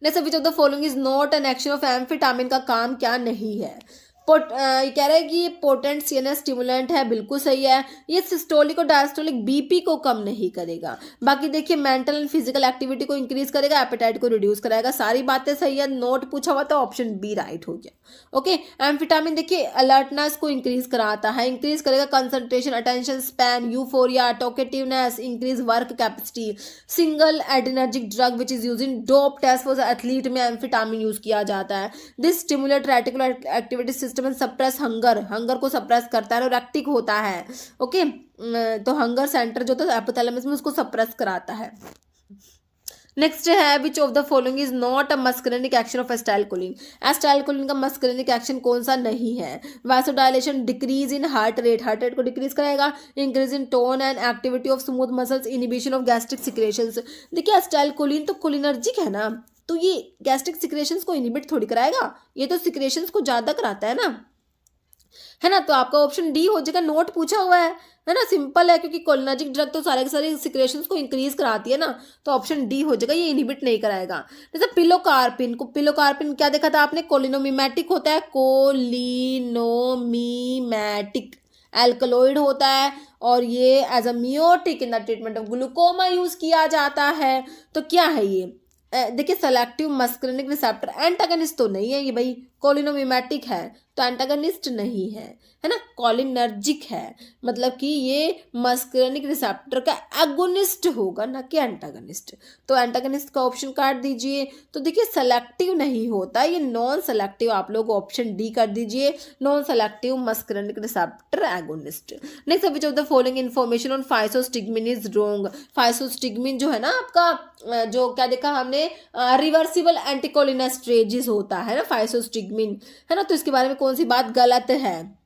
Next, which of the following is not an action of amphetamine, का काम क्या नहीं है। ये कह रहा है कि ये पोटेंट सीएनएस स्टिमुलेंट है, बिल्कुल सही है। ये सिस्टोलिक और डायस्टोलिक बीपी को कम नहीं करेगा। बाकी देखिए मेंटल एंड फिजिकल एक्टिविटी को इंक्रीज करेगा, एपेटाइट को रिड्यूस कराएगा, सारी बातें सही है। नोट पूछा हुआ तो ऑप्शन बी राइट हो गया। ओके, एम्फेटामिन देखिए अलर्टनेस को इंक्रीज कराता है, इंक्रीज करेगा concentration, attention span, euphoria, talkativeness, increase work capacity. Single adrenergic drug which is use in dope test for athlete में एम्फेटामिन यूज किया जाता है। This stimulate reticular activity system, suppress hunger को सप्रेस करता है, रेक्टिक होता है। ओके, तो हंगर सेंटर जो था एपिथैलेमस में उसको सप्रेस कराता है। नेक्स्ट है which of the following is not a muscarinic action of acetylcholine. Acetylcholine का मस्करेनिक एक्शन कौन सा नहीं है? वासोडायलेशन, डिक्रीज इन हार्ट रेट को डिक्रीज कराएगा, increase in tone and activity of smooth muscles, inhibition of gastric secretions. देखिए एस्टाइलकोलिन तो कोलिनर्जिक है ना, तो ये गैस्ट्रिक सिक्रेशंस को इनिबिट थोड़ी कराएगा, ये तो सिक्रेशंस को ज्यादा कराता है ना। तो आपका ऑप्शन डी हो जाएगा, नोट पूछा हुआ है ना, सिंपल है, क्योंकि कोलिनर्जिक ड्रग तो सारे के सारे सिक्रेशंस को इंक्रीज कराती है ना, तो ऑप्शन डी हो जाएगा, ये इनहिबिट नहीं कराएगा। जैसे पिलोकार्पिन क्या देखा था आपने? कोलिनोमिमेटिक होता है, कोलिनोमिमेटिक एल्कलॉइड होता है, और ये as a miotic in the treatment of glaucoma use किया जाता है। तो क्या है ये? देखिए सेलेक्टिव मस्करेनिक रिसेप्टर एंटागनिस्ट तो नहीं है ये भाई, कोलिनोमिमेटिक है तो एंटागनिस्ट नहीं है ना, कोलिनर्जिक है, मतलब कि ये मस्करेनिक रिसेप्टर का एगोनिस्ट होगा ना कि एंटागनिस्ट। तो एंटागनिस्ट का ऑप्शन काट दीजिए। तो देखिए सेलेक्टिव नहीं होता, ये नॉन सेलेक्टिव, आप लोग ऑप्शन डी कर दीजिए, non selective muscarinic receptor agonist. Next which of the following information on फाइसोस्टिग्मिन is wrong. फाइसोस्टिग्मिन जो है ना आपका, जो क्या देखा हमने, रिवर्सिबल एंटीकोलिनेस्ट्रेजिस होता है ना फाइसोस्टिग्मिन, है ना, तो इसके बारे में कौन सी बात गलत है?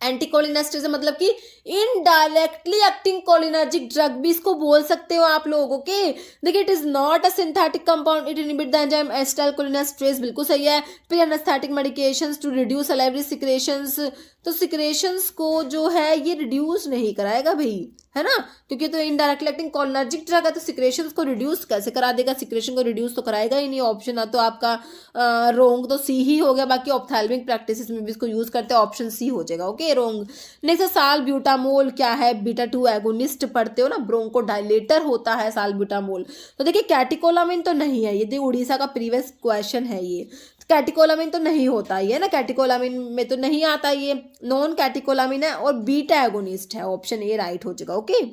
एंटीकोलिनेस्ट्रेज मतलब कि इनडायरेक्टली एक्टिंग कोलिनर्जिक ड्रग भी इसको बोल सकते हो आप लोग। ओके, देखिए it is not a synthetic compound, it inhibit the enzyme acetylcholinesterase, बिल्कुल सही है। Pre anaesthetic medications to reduce salivary secretions, तो सिक्रेशंस को जो है ये रिड्यूस नहीं कराएगा भाई, है ना, क्योंकि तो इनडायरेक्टली एक्टिंग कोलिनर्जिक ड्रग है, तो सिक्रेशंस को रिड्यूस कैसे करा देगा? सिक्रेशन को रिड्यूस तो कराएगा ही नहीं। ऑप्शन ना तो आपका रोंग, तो सी ही हो गया। बाकी ऑप्थेल्मिक प्रैक्टिसेस में भी इसको यूज करते हैं, ऑप्शन सी हो जाएगा। ओके रोंग। नेक्स्ट सालब्यूटामोल क्या है? बीटा 2 एगोनिस्ट पढ़ते हो ना, ब्रोंको डायलेटर होता है सालब्यूटामोल। तो देखिए कैटिकोलामिन तो नहीं है, ये देखिए उड़ीसा का प्रीवियस क्वेश्चन है ये, कैटिकोलामिन तो नहीं होता ये ना, कैटिकोलामिन में तो नहीं आता ये, नॉन कैटिकोलामिन है और बीटा एगोनिस्ट है, ऑप्शन ए राइट हो जाएगा। Okay,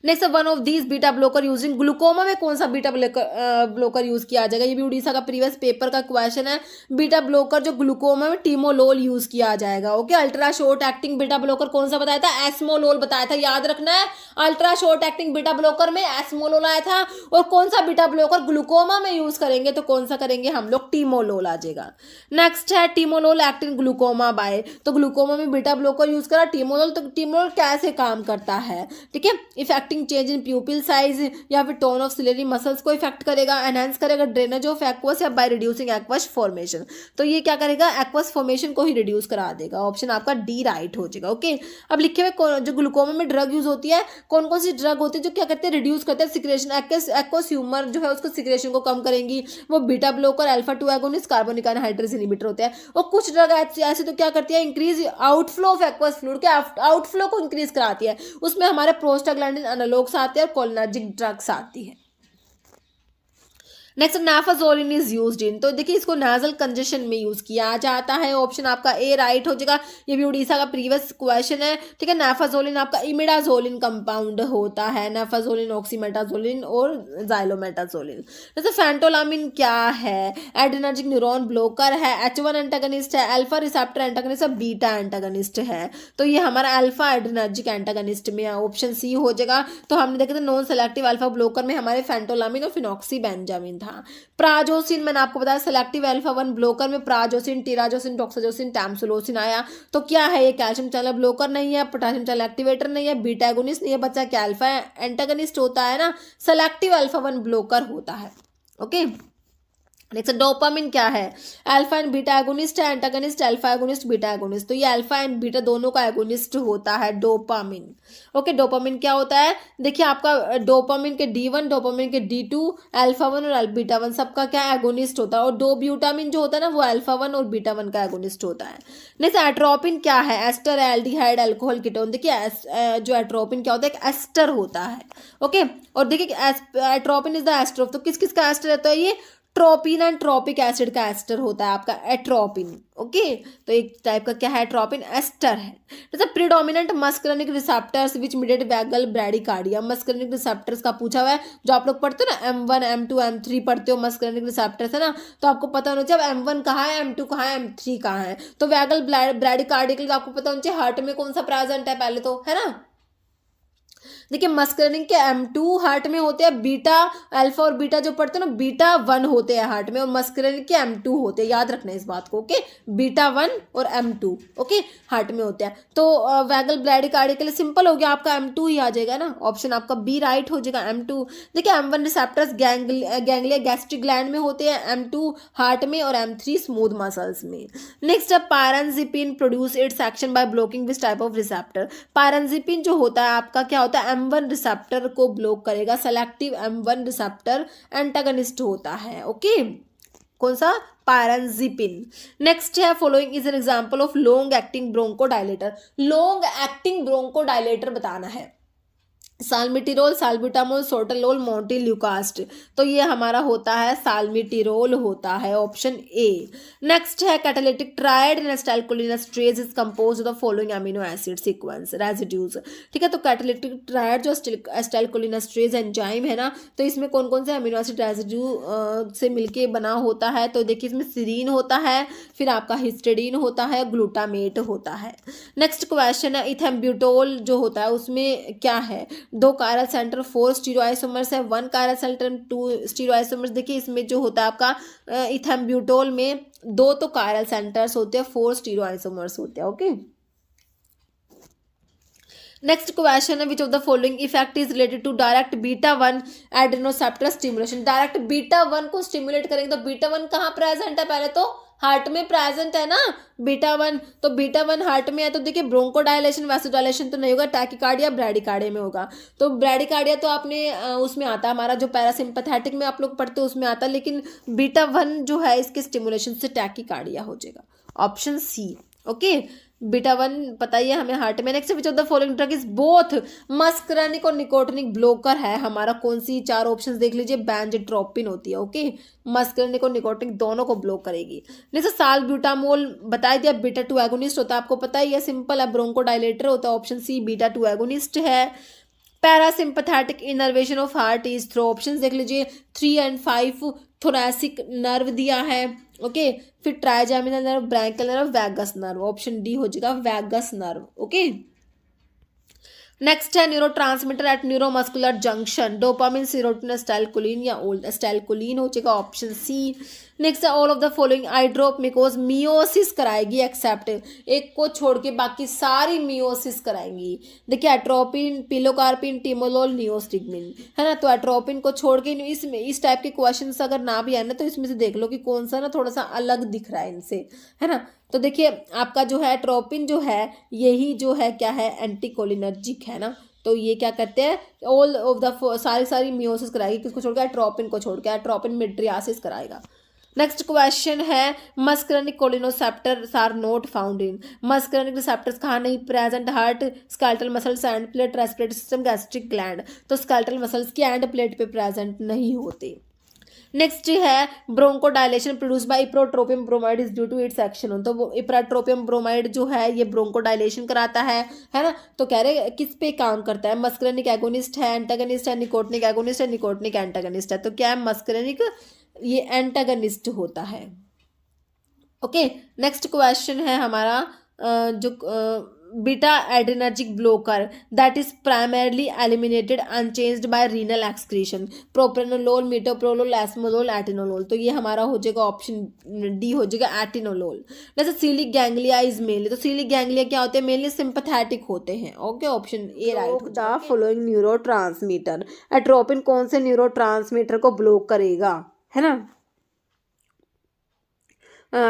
next one of these beta blocker using glaucoma में कौन सा बीटा ब्लोकर यूज किया जाएगा? ये भी उड़ीसा का प्रीवियस पेपर का क्वेश्चन है। बीटा ब्लोकर जो ग्लूकोमा में टीमोलोल यूज किया जाएगा। Okay, ultra short acting beta blocker कौन सा बताया था? एस्मोलोल बताया था, याद रखना है। Ultra short acting beta blocker में एस्मोलोल आया था। और कौन सा बीटा ब्लोकर ग्लूकोमा में यूज करेंगे? तो कौन सा करेंगे हम लोग? टीमोलोल आ जाएगा। नेक्स्ट है टीमोलोल एक्टिंग ग्लूकोमा बाय, तो ग्लूकोमा में बीटा ब्लोकर यूज करा टीमोलोल। तो टीमोलोल कैसे काम करता है? ठीक है, affecting change in pupil size या फिर टोन ऑफ सिलेरी मसल्स को इफेक्ट करेगा, एनहांस करेगा ड्रेनेज ऑफ एक्वस या बाय रिड्यूसिंग एक्वस फॉर्मेशन। तो ये क्या करेगा? एक्वस फॉर्मेशन को ही रिड्यूस करा देगा। ऑप्शन आपका डी राइट हो जाएगा। ओके, अब लिखे हुए जो ग्लूकोमा में ड्रग यूज होती है, कौन कौन सी ड्रग होती है जो क्या करते हैं? रिड्यूस करते हैं सिक्रेशन, एक्वस ह्यूमर जो है उसको सिक्रेशन को कम करेंगी, वो beta blocker, alpha 2 agonist, carbonic anhydrase inhibitor होते हैं। और कुछ ड्रग ऐसे तो क्या करती है? Increase outflow of aqueous fluid के आउटफ्लो को इंक्रीज कराती है, उसमें हमारे प्रोस्टाग्लैंडिन एनालॉग्स आते हैं और कोलिनर्जिक ड्रग्स आती है। नेक्स्ट नाफाजोलिन इज यूज्ड इन, तो देखिए इसको नाजल कंजेशन में यूज किया जाता है। ऑप्शन आपका ए राइट हो जाएगा, ये भी उड़ीसा का प्रीवियस क्वेश्चन है। ठीक है, नाफाजोलिन आपका इमिडाजोलिन कंपाउंड होता है, नाफाजोलिन, ऑक्सीमेटाजोलिन और जाइलोमेटाजोलिन। जैसे फैंटोलामिन क्या है? एड्रेनर्जिक न्यूरॉन ब्लोकर है, H1 एंटागनिस्ट है, अल्फा रिसेप्टर एंटागनिस्ट है, बीटा एंटागनिस्ट है। तो ये हमारा अल्फा एड्रेनर्जिक एंटागनिस्ट में ऑप्शन सी हो जाएगा। तो हमने देखा था नॉन सेलेक्टिव अल्फा ब्लोकर में हमारे फैंटोलामिन और फिनॉक्सीबेंजामिन था। प्राजोसिन मैंने आपको बताया सेलेक्टिव अल्फा 1 ब्लोकर में प्राजोसिन, टिराजोसिन, टॉक्साजोसिन, टैमसुलोसिन आया। तो क्या है ये? कैल्शियम चैनल ब्लोकर नहीं है, पोटेशियम चैनल एक्टिवेटर नहीं है, बीटा एगोनिस्ट नहीं है, बच्चा क्या अल्फा एंटागनिस्ट होता है ना, सेलेक्टिव अल्फा 1 ब्लोकर होता है। ओके, नेक्स्ट डोपामिन क्या है? अल्फा एंड बीटा एगोनिस्ट है, antagonist, alpha agonist, beta agonist. तो ये अल्फा एंड बीटा दोनों का एगोनिस्ट होता है डोपामिन। ओके, डोपामिन क्या होता है? देखिए आपका डोपामिन के D1, डोपामिन के D2, अल्फा 1 और बीटा 1 सबका क्या एगोनिस्ट होता है। और डोब्यूटामिन जो होता है ना वो अल्फा 1 और बीटा 1 का एगोनिस्ट होता है। नेक्स्ट एट्रोपिन क्या है? Ester, aldehyde, alcohol, ketone. देखिए जो एट्रोपिन क्या होता है? एक एस्टर होता है। ओके, और देखिए atropine is the ester of, तो किस किस का एस्टर रहता है? ये ट्रोपिन एंड ट्रोपिक एसिड का एस्टर होता है आपका एट्रोपिन। ओके, तो एक टाइप का क्या है? एट्रोपिन एस्टर है। जैसे predominant muscarinic receptors which mediate vagal bradycardia, muscarinic receptors का पूछा हुआ है। जो आप लोग पढ़ते हो ना M1 M2 M3 पढ़ते हो, मस्करेनिक रिसेप्टर्स है ना, तो आपको पता होना चाहिए अब M1 कहाँ है, M2 कहाँ है, M3 कहाँ है। तो वैगल ब्रैडिकार्डिया आपको पता होना चाहिए हार्ट में कौन सा प्रेजेंट है पहले तो, है ना। देखिए मस्करनिक के M2 हार्ट में होते हैं, बीटा अल्फा और बीटा जो पढ़ते हैं ना बीटा 1 होते हैं हार्ट में, और मस्करनिक के M2 होते हैं, याद रखना इस बात को। ओके, बीटा 1 और M2 ओके हार्ट में होते हैं। तो वैगल ब्रैडिकार्डिया के लिए सिंपल हो गया, आपका M2 ही आ जाएगा ना, ऑप्शन आपका बी राइट हो जाएगा, M2। देखिए M1 receptors ganglia gastric gland में होते हैं, M2 हार्ट में और M3 स्मूथ मसल्स में। नेक्स्ट है pirenzepine produce its action by blocking this type of receptor. Pirenzepine जो होता है आपका क्या होता है, M1 रिसेप्टर को ब्लॉक करेगा, सेलेक्टिव M1 रिसेप्टर एंटागनिस्ट होता है। ओके, कौन सा, पायरेनजिपिन। नेक्स्ट है following is an example of long acting bronchodilator. Long acting bronchodilator बताना है, साल्मिटिरोल, साल्ब्यूटामोल, सोर्टलोल, मोंटेल्यूकास्ट। तो ये हमारा होता है साल्मिटिरोल होता है, ऑप्शन ए। नेक्स्ट है catalytic triad in acetylcholinesterase is composed of the following amino acid sequence residues. ठीक है, तो कैटालिटिक ट्रायड जो एसिटाइलकोलिनेस्टरेज एंजाइम है ना, तो इसमें कौन कौन से अमीनो एसिड रेजिड्यू से मिलके बना होता है, तो देखिए इसमें सीरीन होता है, फिर आपका हिस्टिडीन होता है, ग्लूटामेट होता है। नेक्स्ट क्वेश्चन है इथेम्ब्यूटोल जो होता है उसमें क्या है, 2 कायरल सेंटर 4 स्टीरियोआइसोमर्स है, 1 कायरल सेंटर 2 स्टीरियोआइसोमर्स। देखिए इसमें जो होता है आपका इथेम्ब्यूटोल में 2 तो कायरल सेंटर्स होते हैं, 4 स्टीरियोआइसोमर्स होते हैं। ओके, नेक्स्ट क्वेश्चन है which of the following effect is related to direct beta 1 adrenoceptor stimulation. Direct beta 1 को स्टिमुलेट करेंगे तो बीटा 1 कहाँ प्रेजेंट है, पहले तो हार्ट में प्रेजेंट है ना बीटा 1, तो बीटा 1 हार्ट में है, तो देखिए ब्रोंकोडायलेशन वैसोडायलेशन तो नहीं होगा, टैकीकार्डिया ब्रैडिकार्डिया में होगा। तो ब्रैडिकार्डिया तो आपने उसमें आता है हमारा जो पैरासिम्पैथेटिक में आप लोग पढ़ते हो उसमें आता है, लेकिन बीटा 1 जो है इसके स्टिमुलेशन से टैकीकार्डिया हो जाएगा, ऑप्शन सी। ओके, बीटा 1 पता ही है हमें हार्ट में। Next which of the following drug is both muscarinic और निकोटिनिक ब्लोकर है हमारा, कौन सी, 4 ऑप्शंस देख लीजिए, बेंजोट्रोपिन होती है। ओके, मस्करनिक और निकोटिनिक दोनों को ब्लॉक करेगी। नेक्स्ट साल्ब्यूटामोल बता दिया, बीटा 2 एगोनिस्ट होता है, आपको पता ही है, सिंपल है, ब्रोंकोडायलेटर होता है, ऑप्शन सी बीटा 2 एगोनिस्ट है। Parasympathetic innervation of heart is through, options देख लीजिए 3 एंड 5, थोरैसिक नर्व दिया है। ओके, फिर trigeminal nerve, branchial nerve, vagus nerve, option D हो जाएगा वैगस नर्व। ओके, नेक्स्ट है neurotransmitter at neuromuscular junction, dopamine, serotonin, acetylcholine या ओल्ड एसिटाइलकोलिन हो जाएगा, ऑप्शन सी। नेक्स्ट है all of the following eye drop may cause miosis कराएगी एक्सेप्ट, एक को छोड़ के बाकी सारी मियोसिस कराएंगी। देखिए एट्रोपिन, पिलोकार्पिन, टिमोलोल, नियोस्टिग्मिन है ना, तो एट्रोपिन को छोड़ के इस टाइप के क्वेश्चन अगर ना भी आए ना तो इसमें से देख लो कि कौन सा ना थोड़ा सा अलग दिख रहा है इनसे, है ना। तो देखिए आपका जो है एट्रोपिन जो है यही जो है क्या है, एंटीकोलिनर्जिक है ना, तो ये क्या करते हैं, ऑल ऑफ द सारी मियोसिस कराएगी, किसको छोड़ के, एट्रोपिन को छोड़ के, एट्रोपिन मिड्रियासिस कराएगा। नेक्स्ट क्वेश्चन है muscarinic cholinoceptors are not found in, muscarinic receptors कहाँ नहीं present, heart, skeletal muscles, end plate, respiratory system, gastric gland, तो स्केलेटल मसल्स की एंड प्लेट पे प्रेजेंट नहीं होते। नेक्स्ट है bronchodilation produce by ipratropium bromide is due to its action, तो वो इप्रोट्रोपियम ब्रोमाइड जो है ये ब्रोंकोडायलेशन कराता है ना, तो कह रहे किस पे काम करता है, मस्करनिक एगोनिस्ट है, एंटागनिस्ट है, निकोटिनिक एगोनिस्ट है, निकोटिनिक एंटागनिस्ट है, तो क्या है मस्करनिक ये एंटागनिस्ट होता है। ओके, नेक्स्ट क्वेश्चन है हमारा जो beta adrenergic blocker that is primarily eliminated unchanged by renal excretion, propranolol, metoprolol, esmolol, atenolol, तो ये हमारा हो जाएगा ऑप्शन डी हो जाएगा एटिनोलोल। जैसे सीलिक गैंग्लिया इज मेनली, तो सीलिक गैंग्लिया क्या होते हैं, मेनली सिंपैथेटिक होते हैं। Okay, option A right. The following neurotransmitter, atropine कौन से न्यूरोट्रांसमीटर को ब्लॉक करेगा, है ना।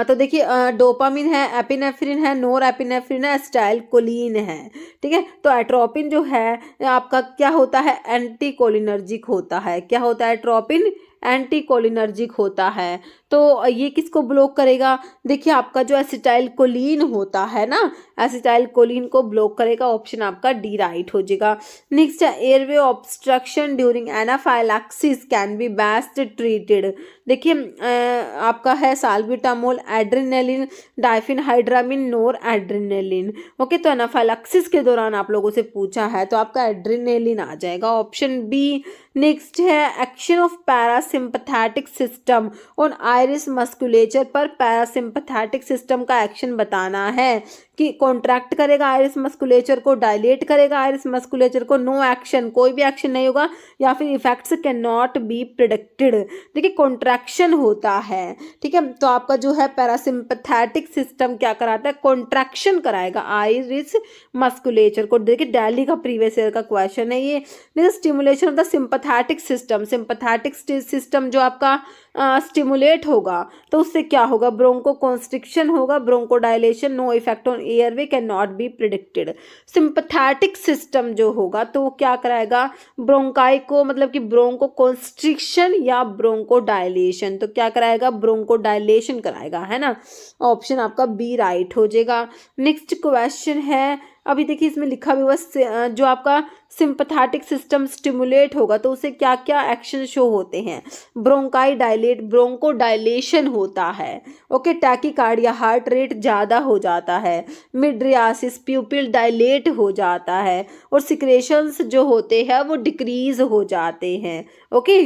तो देखिए डोपामिन है, एपिनेफ्रिन है, नोर एपिनेफ्रिन है, एसिटाइलकोलिन है। ठीक है, तो एट्रोपिन जो है आपका क्या होता है, एंटीकोलिनर्जिक होता है। क्या होता है एट्रोपिन, एंटीकोलिनर्जिक होता है। तो ये किसको ब्लॉक करेगा, देखिए आपका जो एसिटाइलकोलिन होता है ना, एसिटाइलकोलिन को ब्लॉक करेगा, ऑप्शन आपका डी राइट हो जाएगा। नेक्स्ट है airway obstruction during anaphylaxis can be best treated, देखिए आपका है साल्ब्यूटामोल, एड्रेनालिन, डाइफेनहाइड्रामिन, नोर एड्रेनालिन। ओके, तो एनाफाइलैक्सिस के दौरान आप लोगों से पूछा है तो आपका एड्रेनालिन आ जाएगा, ऑप्शन बी। नेक्स्ट है action of parasympathetic system on iris musculature, पर पैरासिम्पैथेटिक सिस्टम का एक्शन बताना है, कि कॉन्ट्रैक्ट करेगा आइरिस मस्कुलेचर को, डायलेट करेगा आइरिस मस्कुलेचर को, नो एक्शन, कोई भी एक्शन नहीं होगा, या फिर effects can not be predicted. देखिए कॉन्ट्रैक्शन होता है, ठीक है, तो आपका जो है पैरासिम्पैथेटिक सिस्टम क्या कराता है, कॉन्ट्रैक्शन कराएगा आइरिस मस्कुलेचर को। देखिए दिल्ली का प्रीवियस ईयर का क्वेश्चन है ये। Stimulation of the sympathetic system, sympathetic system जो आपका स्टिमुलेट होगा तो उससे क्या होगा, ब्रोंको कॉन्स्ट्रिक्शन होगा, bronchodilation, no effect on airway, cannot be predicted. Sympathetic system जो होगा तो वो क्या कराएगा, ब्रोंकाई को, मतलब कि ब्रोंको कॉन्स्ट्रिक्शन या ब्रोंको डायलेशन, तो क्या कराएगा, ब्रोंको डायलेशन कराएगा, है ना। ऑप्शन आपका बी राइट हो जाएगा। नेक्स्ट क्वेश्चन है, अभी देखिए इसमें लिखा भी हुआ जो आपका सिंपैथेटिक सिस्टम स्टिमुलेट होगा तो उसे क्या क्या एक्शन शो होते हैं, ब्रोंकाई डायलेट, ब्रोंको डायलेशन होता है, ओके, टैकीकार्डिया, हार्ट रेट ज़्यादा हो जाता है, मिड्रियासिस, प्यूपिल डायलेट हो जाता है, और सिक्रेशंस जो होते हैं वो डिक्रीज हो जाते हैं, ओके।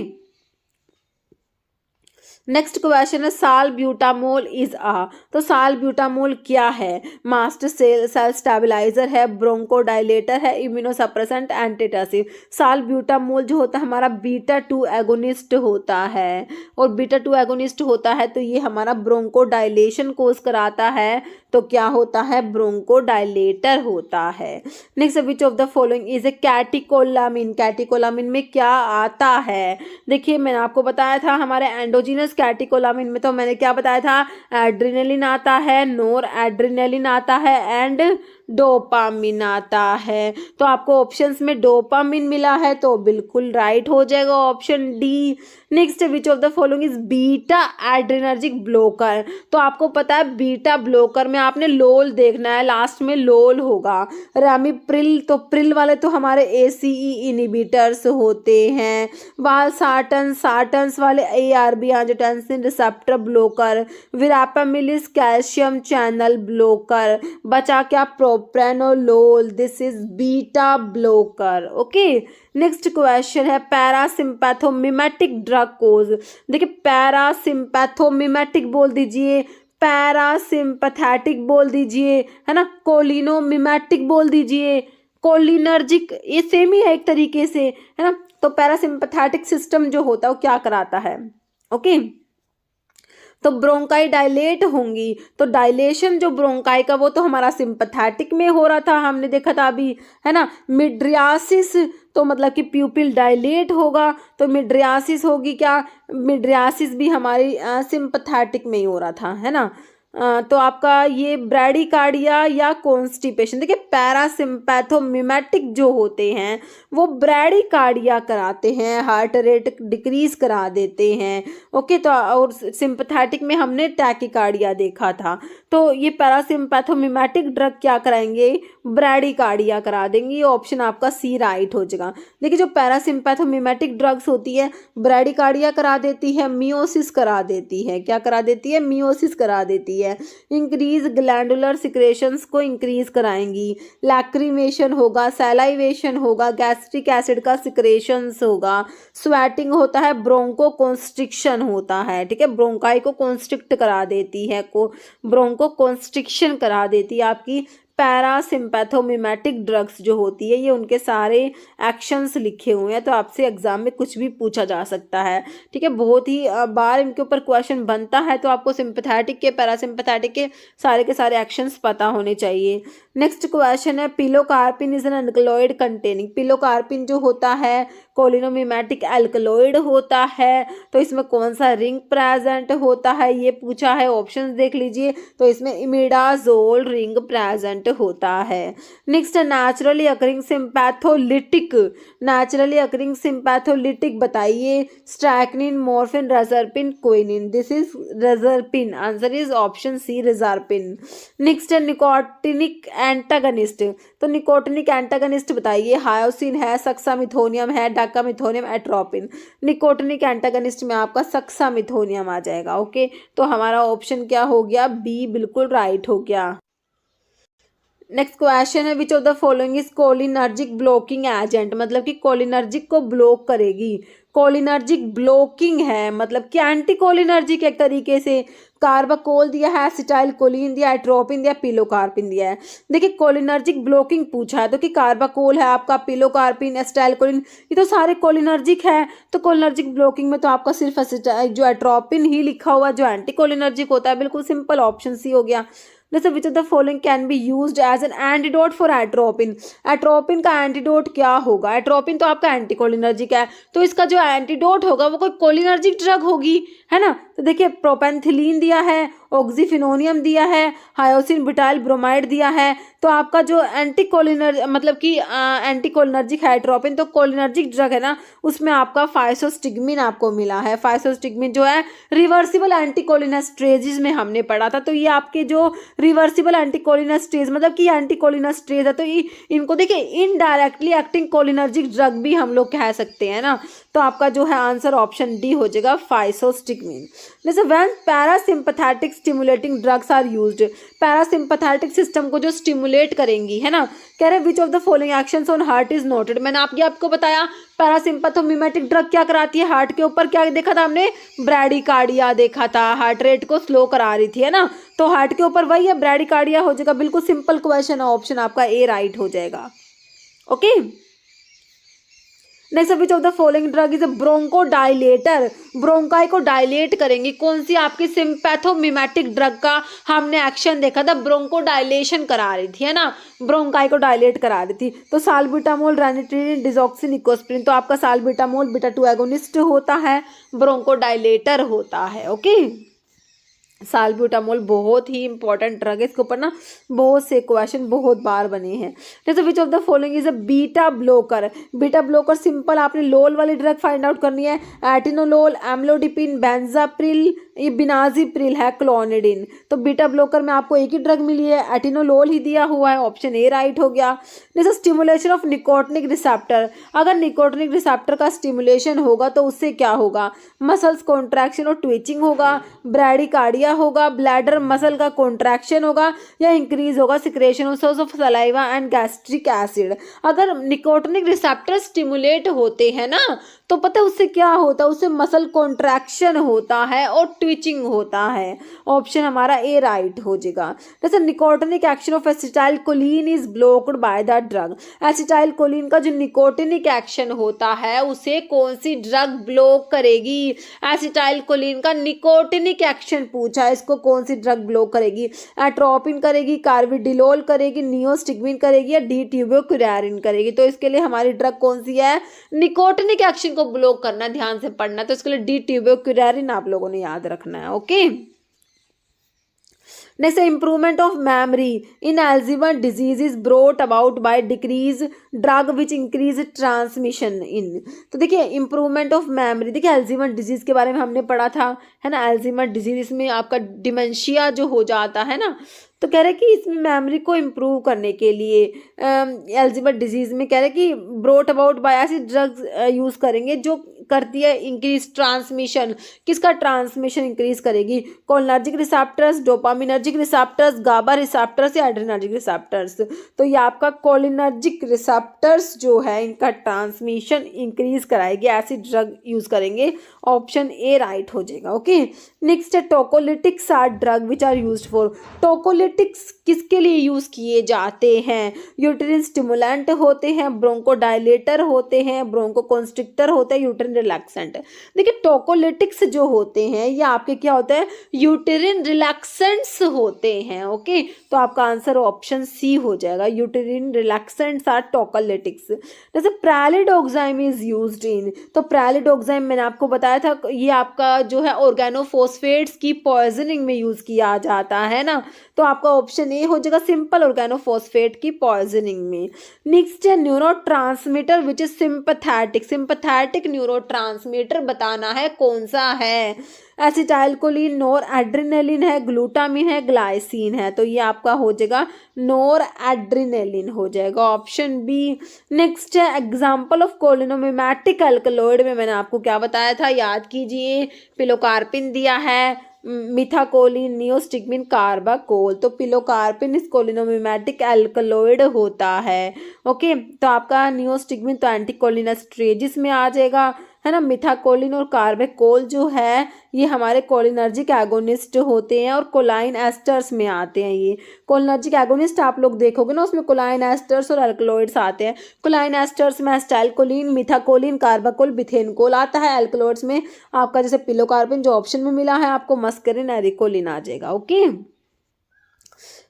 नेक्स्ट क्वेश्चन है सालब्यूटामोल इज आ, तो सालब्यूटामोल क्या है, मास्ट सेल स्टेबलाइजर है, ब्रोंकोडाइलेटर है, इम्यूनोसप्रेसेंट, एंटीटसिव। सालब्यूटामोल जो होता है हमारा बीटा 2 एगोनिस्ट होता है, और बीटा 2 एगोनिस्ट होता है तो ये हमारा ब्रोंकोडाइलेशन कोज कराता है, तो क्या होता है, ब्रोंकोडाइलेटर होता है। Next, which of the following is a catecholamine, catecholamine में क्या आता है, देखिए मैंने आपको बताया था हमारे एंडोजीनस कैटिकोलामिन में, तो मैंने क्या बताया था, एड्रेनलिन आता है, नोर एड्रेनलिन आता है, एंड डोपामिन आता है। तो आपको ऑप्शंस में डोपामिन मिला है तो बिल्कुल राइट हो जाएगा option D. Next, which of the following is beta adrenergic blocker, तो आपको पता है बीटा ब्लोकर में आपने लोल देखना है, लास्ट में लोल होगा। रेमिप्रिल, तो प्रिल वाले तो हमारे एसीई इनिबिटर्स होते हैं। वालसार्टन, सार्टन्स वाले ARB angiotensin receptor blocker. Verapamil is calcium channel blocker. बचा क्या, propranolol, this is beta blocker, okay. Next question है पैरासिम्पैथोमिमेटिक ड्रग कोज, देखिए पैरासिम्पैथोमिमेटिक बोल दीजिए, पैरासिम्पैथेटिक बोल दीजिए, है ना, कोलिनोमिमेटिक बोल दीजिए, कोलिनर्जिक, ये सेम ही है एक तरीके से, है ना। तो पैरासिम्पैथेटिक सिस्टम जो होता है वो क्या कराता है, ओके। तो ब्रोंकाई डायलेट होंगी, तो डायलेशन जो ब्रोंकाई का वो तो हमारा सिंपैथेटिक में हो रहा था, हमने देखा था अभी, है ना। मिड्रियासिस, तो मतलब कि प्यूपिल डायलेट होगा, तो मिड्रियासिस होगी क्या, मिड्रियासिस भी हमारी सिंपैथेटिक में ही हो रहा था, है ना। तो आपका ये ब्रैडीकार्डिया या कॉन्स्टिपेशन, देखिए पैरासिम्पैथोमिमेटिक जो होते हैं वो ब्रैडीकार्डिया कराते हैं, हार्ट रेट डिक्रीज करा देते हैं, ओके। तो और सिंपैथेटिक में हमने टैकीकार्डिया देखा था, तो ये पैरासिम्पैथोमिमेटिक ड्रग क्या कराएंगे, ब्रैडीकार्डिया करा देंगे। ये ऑप्शन आपका सी राइट हो जाएगा। देखिए जो पैरासिम्पैथोमिमेटिक ड्रग्स होती है ब्रैडीकार्डिया करा देती है, मियोसिस करा देती है, क्या करा देती है, मियोसिस करा देती है, इंक्रीज ग्लैंडुलर सिक्रेशंस को इंक्रीज कराएंगी, लैक्रिमेशन होगा, सैलाइवेशन होगा, गैस्ट्रिक एसिड का सिक्रेशंस होगा, स्वेटिंग होता है, ब्रोंको कॉन्स्ट्रिक्शन होता है, ठीक है, ब्रोंकाई को कॉन्स्ट्रिक्ट करा देती है, ब्रोंको कॉन्स्ट्रिक्शन करा देती है आपकी। पैरासिम्पैथोमिमेटिक ड्रग्स जो होती है ये उनके सारे एक्शंस लिखे हुए हैं, तो आपसे एग्जाम में कुछ भी पूछा जा सकता है, ठीक है, बहुत ही बार इनके ऊपर क्वेश्चन बनता है, तो आपको सिंपैथेटिक के पैरासिम्पैथेटिक के सारे एक्शंस पता होने चाहिए। नेक्स्ट क्वेश्चन है pilocarpine is an alkaloid containing, pilocarpine जो होता है कोलिनोमिमेटिक एल्कलॉइड होता है, तो इसमें कौन सा रिंग प्रेजेंट होता है ये पूछा है, ऑप्शंस देख लीजिए, तो इसमें इमिडाजोल रिंग प्रेजेंट होता है। Next naturally occurring sympatholytic, naturally occurring sympatholytic बताइए, strychnine, morphine, reserpine, quinine, this is reserpine, answer is option C reserpine. Next nicotinic antagonist, तो निकोटिनिक एंटागनिस्ट बताइए, हायोसिन है, सक्सामिथोनियम है, डाकामिथोनियम, एट्रोपिन। निकोटिनिक एंटागनिस्ट में आपका सक्सामिथोनियम आ जाएगा, ओके। तो हमारा ऑप्शन क्या हो गया, बी बिल्कुल राइट हो गया। नेक्स्ट क्वेश्चन है, which of the following is cholinergic blocking agent, मतलब कि कोलिनर्जिक को ब्लॉक करेगी। कोलिनर्जिक ब्लॉकिंग है मतलब कि एंटी कोलिनर्जिक एक तरीके से। कार्बाकोल दिया है, एसिटाइल कोलिन दिया है, एट्रोपिन दिया, पिलोकार्पिन दिया है। देखिए कोलिनर्जिक ब्लॉकिंग पूछा है तो कि कार्बाकोल है आपका, पिलोकार्पिन, एसिटाइल कोलिन, ये तो सारे कोलिनर्जिक है। तो कोलिनर्जिक ब्लॉकिंग में तो आपका सिर्फ जो एट्रोपिन ही लिखा हुआ जो एंटी कोलिनर्जिक होता है, बिल्कुल सिंपल ऑप्शन सी हो गया। जैसे which of the following can be used as an antidote for atropine, atropine का एंटीडोट क्या होगा। एट्रोपिन तो आपका एंटीकोलिनर्जिक है, तो इसका जो एंटीडोट होगा वो कोई कोलिनर्जिक ड्रग होगी, है ना। तो देखिए प्रोपेंथिलीन दिया है, ऑक्सीफिनोनियम दिया है, हायोसिन ब्यूटाइल ब्रोमाइड दिया है। तो आपका जो मतलब कि एंटीकोलिनर्जिक है एट्रोपिन, तो कोलिनर्जिक ड्रग है ना, उसमें आपका फाइसोस्टिग्मिन आपको मिला है। फाइसोस्टिग्मिन जो है रिवर्सिबल एंटीकोलिनेस्ट्रेज में हमने पढ़ा था। तो ये आपके जो रिवर्सिबल एंटीकोलिनेस्ट्रेज मतलब कि एंटीकोलिनेस्ट्रेज है, तो ये इनको देखिए इनडायरेक्टली एक्टिंग कोलिनर्जिक ड्रग भी हम लोग कह सकते हैं ना। तो आपका जो है आंसर ऑप्शन डी हो जाएगा, फाइसोस्टिग्मिन। जैसे when parasympathetic stimulating drugs are used, parasympathetic system को जो स्टिमुलेट करेंगी, है ना। कह रहे which of the following actions on heart is noted, मैंने आपको बताया पैरासिम्पैथोमिमेटिक ड्रग क्या कराती है हार्ट के ऊपर, क्या देखा था हमने, ब्रैडीकार्डिया देखा था, हार्ट रेट को स्लो करा रही थी, है ना। तो हार्ट के ऊपर वही है, ब्रैडीकार्डिया हो जाएगा। बिल्कुल सिंपल क्वेश्चन है, ऑप्शन आपका ए राइट हो जाएगा। Okay next, which of the following drug is a bronchodilator, bronchi को डायलेट करेंगी। कौन सी आपकी सिम्पैथोमिमेटिक ड्रग का हमने एक्शन देखा था, ब्रोंकोडाइलेशन करा रही थी, है ना, ब्रोंकाई को डायलेट करा रही थी। तो साल्ब्यूटामोल, रैनिट्रिन, डिजॉक्सिन, इकोस्प्रिन, तो आपका साल्ब्यूटामोल बीटा 2 एगोनिस्ट होता है, ब्रोंकोडाइलेटर होता है। ओके साल्ब्यूटामोल बहुत ही इंपॉर्टेंट ड्रग है, इसके ऊपर ना बहुत से क्वेश्चन बहुत बार बने हैं। जैसे which of the following is a beta blocker, beta blocker simple आपने लोल वाली ड्रग फाइंड आउट करनी है, एटिनोलोल, एम्लोडिपिन, बेंजाप्रिल, ये बिनाजिप्रिल है, क्लोनिडिन। तो बीटा ब्लॉकर में आपको एक ही ड्रग मिली है, एटिनोलोल ही दिया हुआ है, ऑप्शन ए राइट हो गया। जैसे स्टिमुलेशन ऑफ निकोटिनिक रिसेप्टर, अगर निकोटिनिक रिसेप्टर का स्टिमुलेशन होगा तो उससे क्या होगा, मसल्स कॉन्ट्रैक्शन और ट्विचिंग होगा, ब्रैडीकार्डिया होगा, ब्लैडर मसल का कॉन्ट्रैक्शन होगा, या इंक्रीज होगा secretion of saliva and gastric acid. अगर निकोटिनिक रिसेप्टर स्टिमुलेट होते हैं ना, तो पता है उससे क्या होता है, उससे मसल कॉन्ट्रैक्शन होता है और ट्विचिंग होता है। ऑप्शन हमारा ए राइट हो जाएगा। जैसे nicotinic action of acetyl choline is blocked by the drug, acetyl choline का जो निकोटिनिक एक्शन होता है उसे कौन सी ड्रग ब्लॉक करेगी। एसिटाइल कोलिन का निकोटिनिक एक्शन पूछा है, इसको कौन सी ड्रग ब्लॉक करेगी, एट्रोपिन करेगी, कार्बिडिलोल करेगी, नियोस्टिग्मिन करेगी, या डी ट्यूबोक्यूरारिन करेगी। तो इसके लिए हमारी ड्रग कौन सी है, निकोटिनिक एक्शन को ब्लॉक करना, ध्यान से पढ़ना। तो इसके लिए डी ट्यूबोक्यूरारिन आप लोगों ने याद रखना है। Okay next, improvement of memory in Alzheimer disease is brought about by decrease drug which increase transmission in. तो देखिए इम्प्रूवमेंट ऑफ मेमोरी, देखिए अल्जाइमर डिजीज के बारे में हमने पढ़ा था, है ना। अल्जाइमर डिजीज इसमें आपका डिमेंशिया जो हो जाता है ना, तो कह रहे हैं कि इसमें मेमोरी को इम्प्रूव करने के लिए अल्जाइमर डिजीज़ में कह रहे हैं कि ब्रोट अबाउट बाय ऐसी ड्रग्स यूज़ करेंगे जो करती है इंक्रीज ट्रांसमिशन। किसका ट्रांसमिशन इंक्रीज करेगी, कोलिनर्जिक रिसेप्टर्स, डोपामिनर्जिक रिसेप्टर्स, गाबा रिसेप्टर्स, या एड्रेनर्जिक रिसेप्टर्स। तो ये आपका कोलिनर्जिक रिसेप्टर्स जो है इनका ट्रांसमिशन इंक्रीज कराएगी, ऐसी ड्रग यूज़ करेंगे, ऑप्शन ए राइट हो जाएगा। ओके नेक्स्ट है tocolytics are drug which are used for, tocolytics किसके लिए यूज़ किए जाते हैं, यूट्रिन स्टिमुलेंट होते हैं, ब्रोंकोडाइलेटर होते हैं, ब्रोंकोकॉन्स्ट्रिक्टर होते हैं, यूट्रिन रिलैक्सेंट। देखिए टोकोलिटिक्स जो होते हैं ये आपके क्या होते हैं, यूट्रिन रिलैक्सेंट्स होते हैं। ओके तो आपका आंसर ऑप्शन सी हो जाएगा, यूट्रिन रिलैक्सेंट्स आर टोकोलिटिक्स। जैसे प्रेलिडोक्साइम इज यूज्ड इन, तो प्रेलिडोक्साइम मैंने आपको बताया था ये आपका जो है ऑर्गेनोफॉस्फेट्स की पॉइजनिंग में यूज़ किया जाता है ना। तो आपका ऑप्शन ए हो जाएगा, सिंपल ऑर्गेनोफॉस्फेट की पॉइजनिंग में। नेक्स्ट है neurotransmitter which is sympathetic, sympathetic neurotransmitter बताना है कौन सा है, एसिटाइलकोलिन, नोर एड्रिनेलिन है, ग्लूटामिन है, ग्लाइसिन है। तो ये आपका हो जाएगा नोर एड्रिनेलिन हो जाएगा, ऑप्शन बी। नेक्स्ट है एग्जाम्पल ऑफ कोलिनोमिमेटिक अल्कलॉइड में मैंने आपको क्या बताया था, याद कीजिए, पिलोकार्पिन दिया है, मिथाकोलिन, नियोस्टिग्मिन, कार्बाकोल। तो पिलोकार्पिन इस कोलिनोमिमेटिक एल्कलॉइड होता है। ओके, तो आपका नियोस्टिग्मिन तो एंटीकोलिनेस्ट्रेजिस में आ जाएगा, है ना। मिथाकोलिन और कार्बाकोल जो है ये हमारे कोलिनर्जिक एगोनिस्ट होते हैं और कोलाइन एस्टर्स में आते हैं। ये कोलिनर्जिक एगोनिस्ट आप लोग देखोगे ना, उसमें कोलाइन एस्टर्स और अल्कलॉइड्स आते हैं। कोलाइन एस्टर्स में एस्टाइलकोलिन, मिथाकोलिन, कार्बाकोल, बिथेनकोल आता है। अल्कलॉइड्स में आपका जैसे पिलोकार्पिन जो ऑप्शन में मिला है आपको, मस्करिन, एरिकोलिन आ जाएगा। ओके,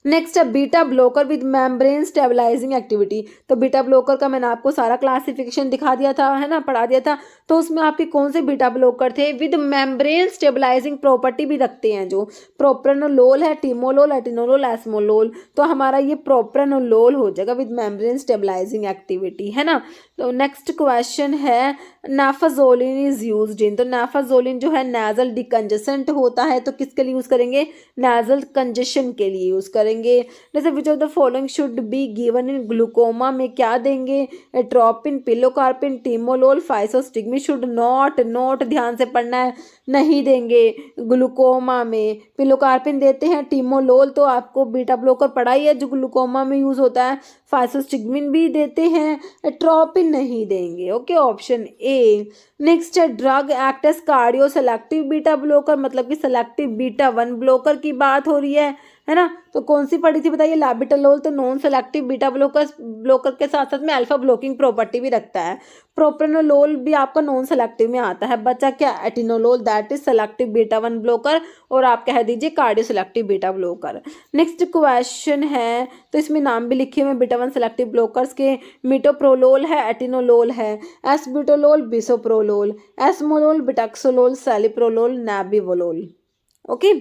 नेक्स्ट है beta blocker with membrane stabilising activity. तो बीटा ब्लॉकर का मैंने आपको सारा क्लासिफिकेशन दिखा दिया था, है ना, पढ़ा दिया था। तो उसमें आपके कौन से बीटा ब्लॉकर थे विद मेम्ब्रेन स्टेबलाइजिंग प्रॉपर्टी भी रखते हैं, जो प्रोप्रानोलोल है, टिमोलोल, एटिनोलोल, एस्मोलोल। तो हमारा ये प्रोप्रानोलोल हो जाएगा विद मेम्ब्रेन स्टेबलाइजिंग एक्टिविटी, है ना। तो नेक्स्ट क्वेश्चन है नाफाजोलिन इज यूज्ड इन। तो नाफाजोलिन जो है नेजल डिकंजेसेंट होता है, तो किसके लिए यूज करेंगे, नेजल कंजेशन के लिए यूज करेंगे। जैसे which of the following should be given in glaucoma में क्या देंगे, atropine, pilocarpine, timolol, फाइसोस्टिग्मिन। Should not, note ध्यान से पढ़ना है, नहीं देंगे ग्लूकोमा में। पिलोकार्पिन देते हैं, टिमोलोल तो आपको बीटा ब्लॉकर पढ़ा ही है जो ग्लूकोमा में यूज होता है, फाइसोस्टिग्मिन भी देते हैं, एट्रोपिन नहीं देंगे। Okay, option A. नेक्स्ट है drug act as cardio selective beta blocker, मतलब कि सेलेक्टिव बीटा 1 ब्लॉकर की बात हो रही है ना। तो कौन सी पढ़ी थी बताइए, लाबिटालोल तो नॉन सेलेक्टिव बीटा ब्लॉकर के साथ साथ में अल्फा ब्लॉकिंग प्रॉपर्टी भी रखता है। प्रोप्रानोलोल भी आपका नॉन सेलेक्टिव में आता है। बचा क्या, atenolol, that is selective beta 1 blocker, और आप कह दीजिए cardio selective beta blocker. Next question है, तो इसमें नाम भी लिखे हुए बीटा 1 सेलेक्टिव ब्लॉकर्स के, मिटोप्रोलोल है, एटिनोलोल है, acebutolol, bisoprolol, esmolol, betaxolol, celiprolol, nebivolol. Okay,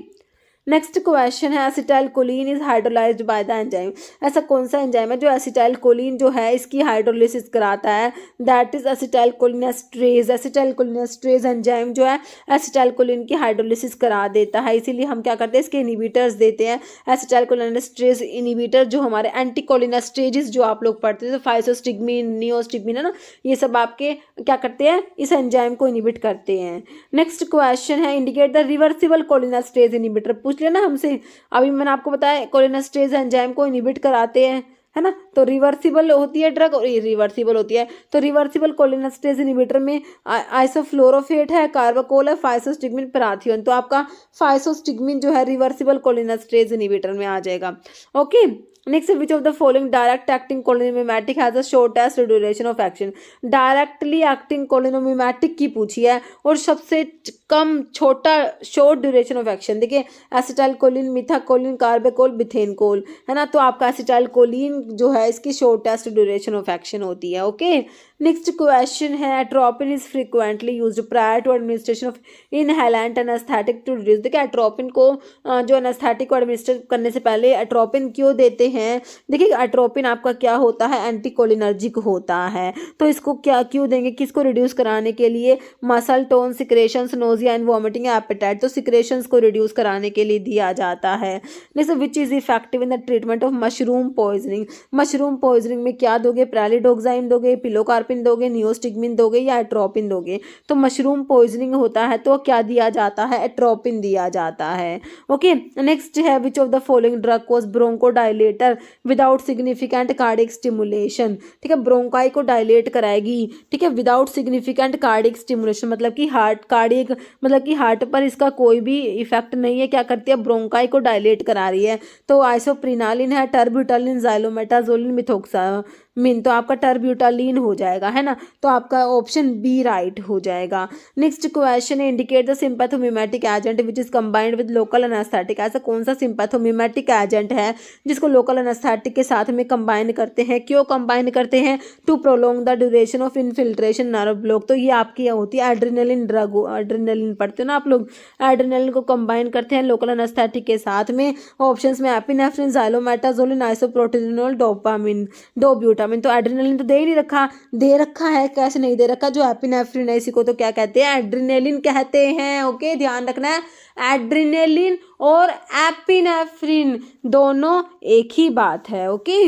next question है acetylcholine is hydrolysed by the enzyme. ऐसा कौन सा एंजाइम है जो एसिटाइलकोलिन जो है इसकी हाइड्रोलिसिस कराता है, दैट इज एसिटाइलकोलिनेस्ट्रेज। एसिटाइलकोलिनेस्ट्रेज एंजाइम जो है एसिटाइलकोलिन की हाइड्रोलिसिस करा देता है, इसीलिए हम क्या करते हैं, इसके इनिबिटर्स देते हैं। एसिटाइलकोलिनेस्ट्रेज इनिबिटर जो हमारे एंटीकोलिनेस्ट्रेजेस जो आप लोग पढ़ते थे, फाइसोस्टिग्मिन, नियोस्टिग्मिन, है ना, ये सब आपके क्या करते हैं, इस एंजाइम को इनिबिट करते हैं। नेक्स्ट क्वेश्चन है indicate the reversible cholinesterase inhibitor. पूछ लेना हमसे, अभी मैंने आपको बताया कोलिनेस्ट्रेज एंजाइम को इनिबिट कराते हैं, है ना। तो रिवर्सिबल होती है ड्रग और इरिवर्सिबल होती है। तो रिवर्सिबल कोलिनेस्ट्रेज इनिबिटर में आइसोफ्लोरोफेट है, कार्बाकोल है, फाइसोस्टिग्मिन, पैराथियोन। तो आपका फाइसोस्टिग्मिन जो है रिवर्सिबल कोलिनेस्ट्रेज इनिबिटर में आ जाएगा। Okay, next which of the following direct acting cholinomimetic has a shortest duration of action. Directly acting cholinomimetic की पूछी है और सबसे कम छोटा शॉर्ट ड्यूरेशन ऑफ एक्शन। देखिए एसिटाइलकोलिन, मिथाकोलिन, कार्बाकोल, बिथेनकोल, है ना। तो आपका एसिटाइलकोलिन जो है इसकी शॉर्टेस्ट ड्यूरेशन ऑफ एक्शन होती है। ओके, नेक्स्ट क्वेश्चन है atropine is frequently used prior to administration of inhalant anaesthetic to reduce. देखिए एट्रोपिन को जो एनेस्थेटिक को एडमिनिस्टर करने से पहले एट्रोपिन क्यों देते हैं। देखिए एट्रोपिन आपका क्या होता है, एंटीकोलिनर्जिक होता है। तो इसको क्या क्यों देंगे, किसको रिड्यूस कराने के लिए, muscle tone, secretions, nausea and vomiting, appetite. तो सिक्रेशंस को रिड्यूस कराने के लिए दिया जाता है। Next which is effective in the treatment of mushroom poisoning. Mushroom poisoning में क्या दोगे, प्रेलिडोक्साइम दोगे, पिलोकार्पिन दोगे, नियोस्टिग्मिन दोगे या एट्रोपिन दोगे। तो मशरूम पॉइजनिंग होता है तो क्या दिया जाता है, एट्रोपिन दिया जाता है। ओके, नेक्स्ट है which of the following drug cause bronchodilator without significant cardiac stimulation. ठीक है, ब्रोंकाई को डायलेट कराएगी, ठीक है, विदाउट सिग्निफिकेंट कार्डियक स्टिमुलेशन, मतलब कि हार्ट कार्डियक, मतलब कि हार्ट पर इसका कोई भी इफेक्ट नहीं है, क्या करती है, ब्रोंकाई को डायलेट करा रही है। तो आइसोप्रिनालिन है, टर्ब्यूटालिन, जाइलोमेटाजोलिन, मिथोक्सामिन। तो आपका टर्ब्यूटालिन हो जाएगा, है ना। तो आपका ऑप्शन बी राइट हो जाएगा। नेक्स्ट क्वेश्चन है indicate the sympathomimetic agent which is combined with local anaesthetic. ऐसा कौन सा सिंपैथोमिमेटिक एजेंट है जिसको लोकल एनेस्थेटिक के साथ में कंबाइन करते हैं, क्यों कंबाइन करते हैं, to prolong the duration of infiltration nerve block. तो ये आपकी होती है एड्रेनलिन ड्रग, एड्रेनलिन पढ़ते हो ना आप लोग, एड्रेनलिन को कंबाइन करते हैं लोकल एनेस्थेटिक के साथ में। ऑप्शंस में एपिनेफ्रिन, जाइलोमेटाजोलिन, आइसोप्रोटिनोल, डोपामिन, डोब्यूटामिन। तो एड्रेनलिन तो दे ही नहीं रखा, दे रखा है, कैसे नहीं दे रखा, जो एपिनेफ्रिन है इसी को तो क्या कहते हैं, एड्रेनलिन कहते हैं। ओके, ध्यान रखना है, एड्रेनलिन और एपिनेफ्रिन दोनों एक ही बात है। ओके,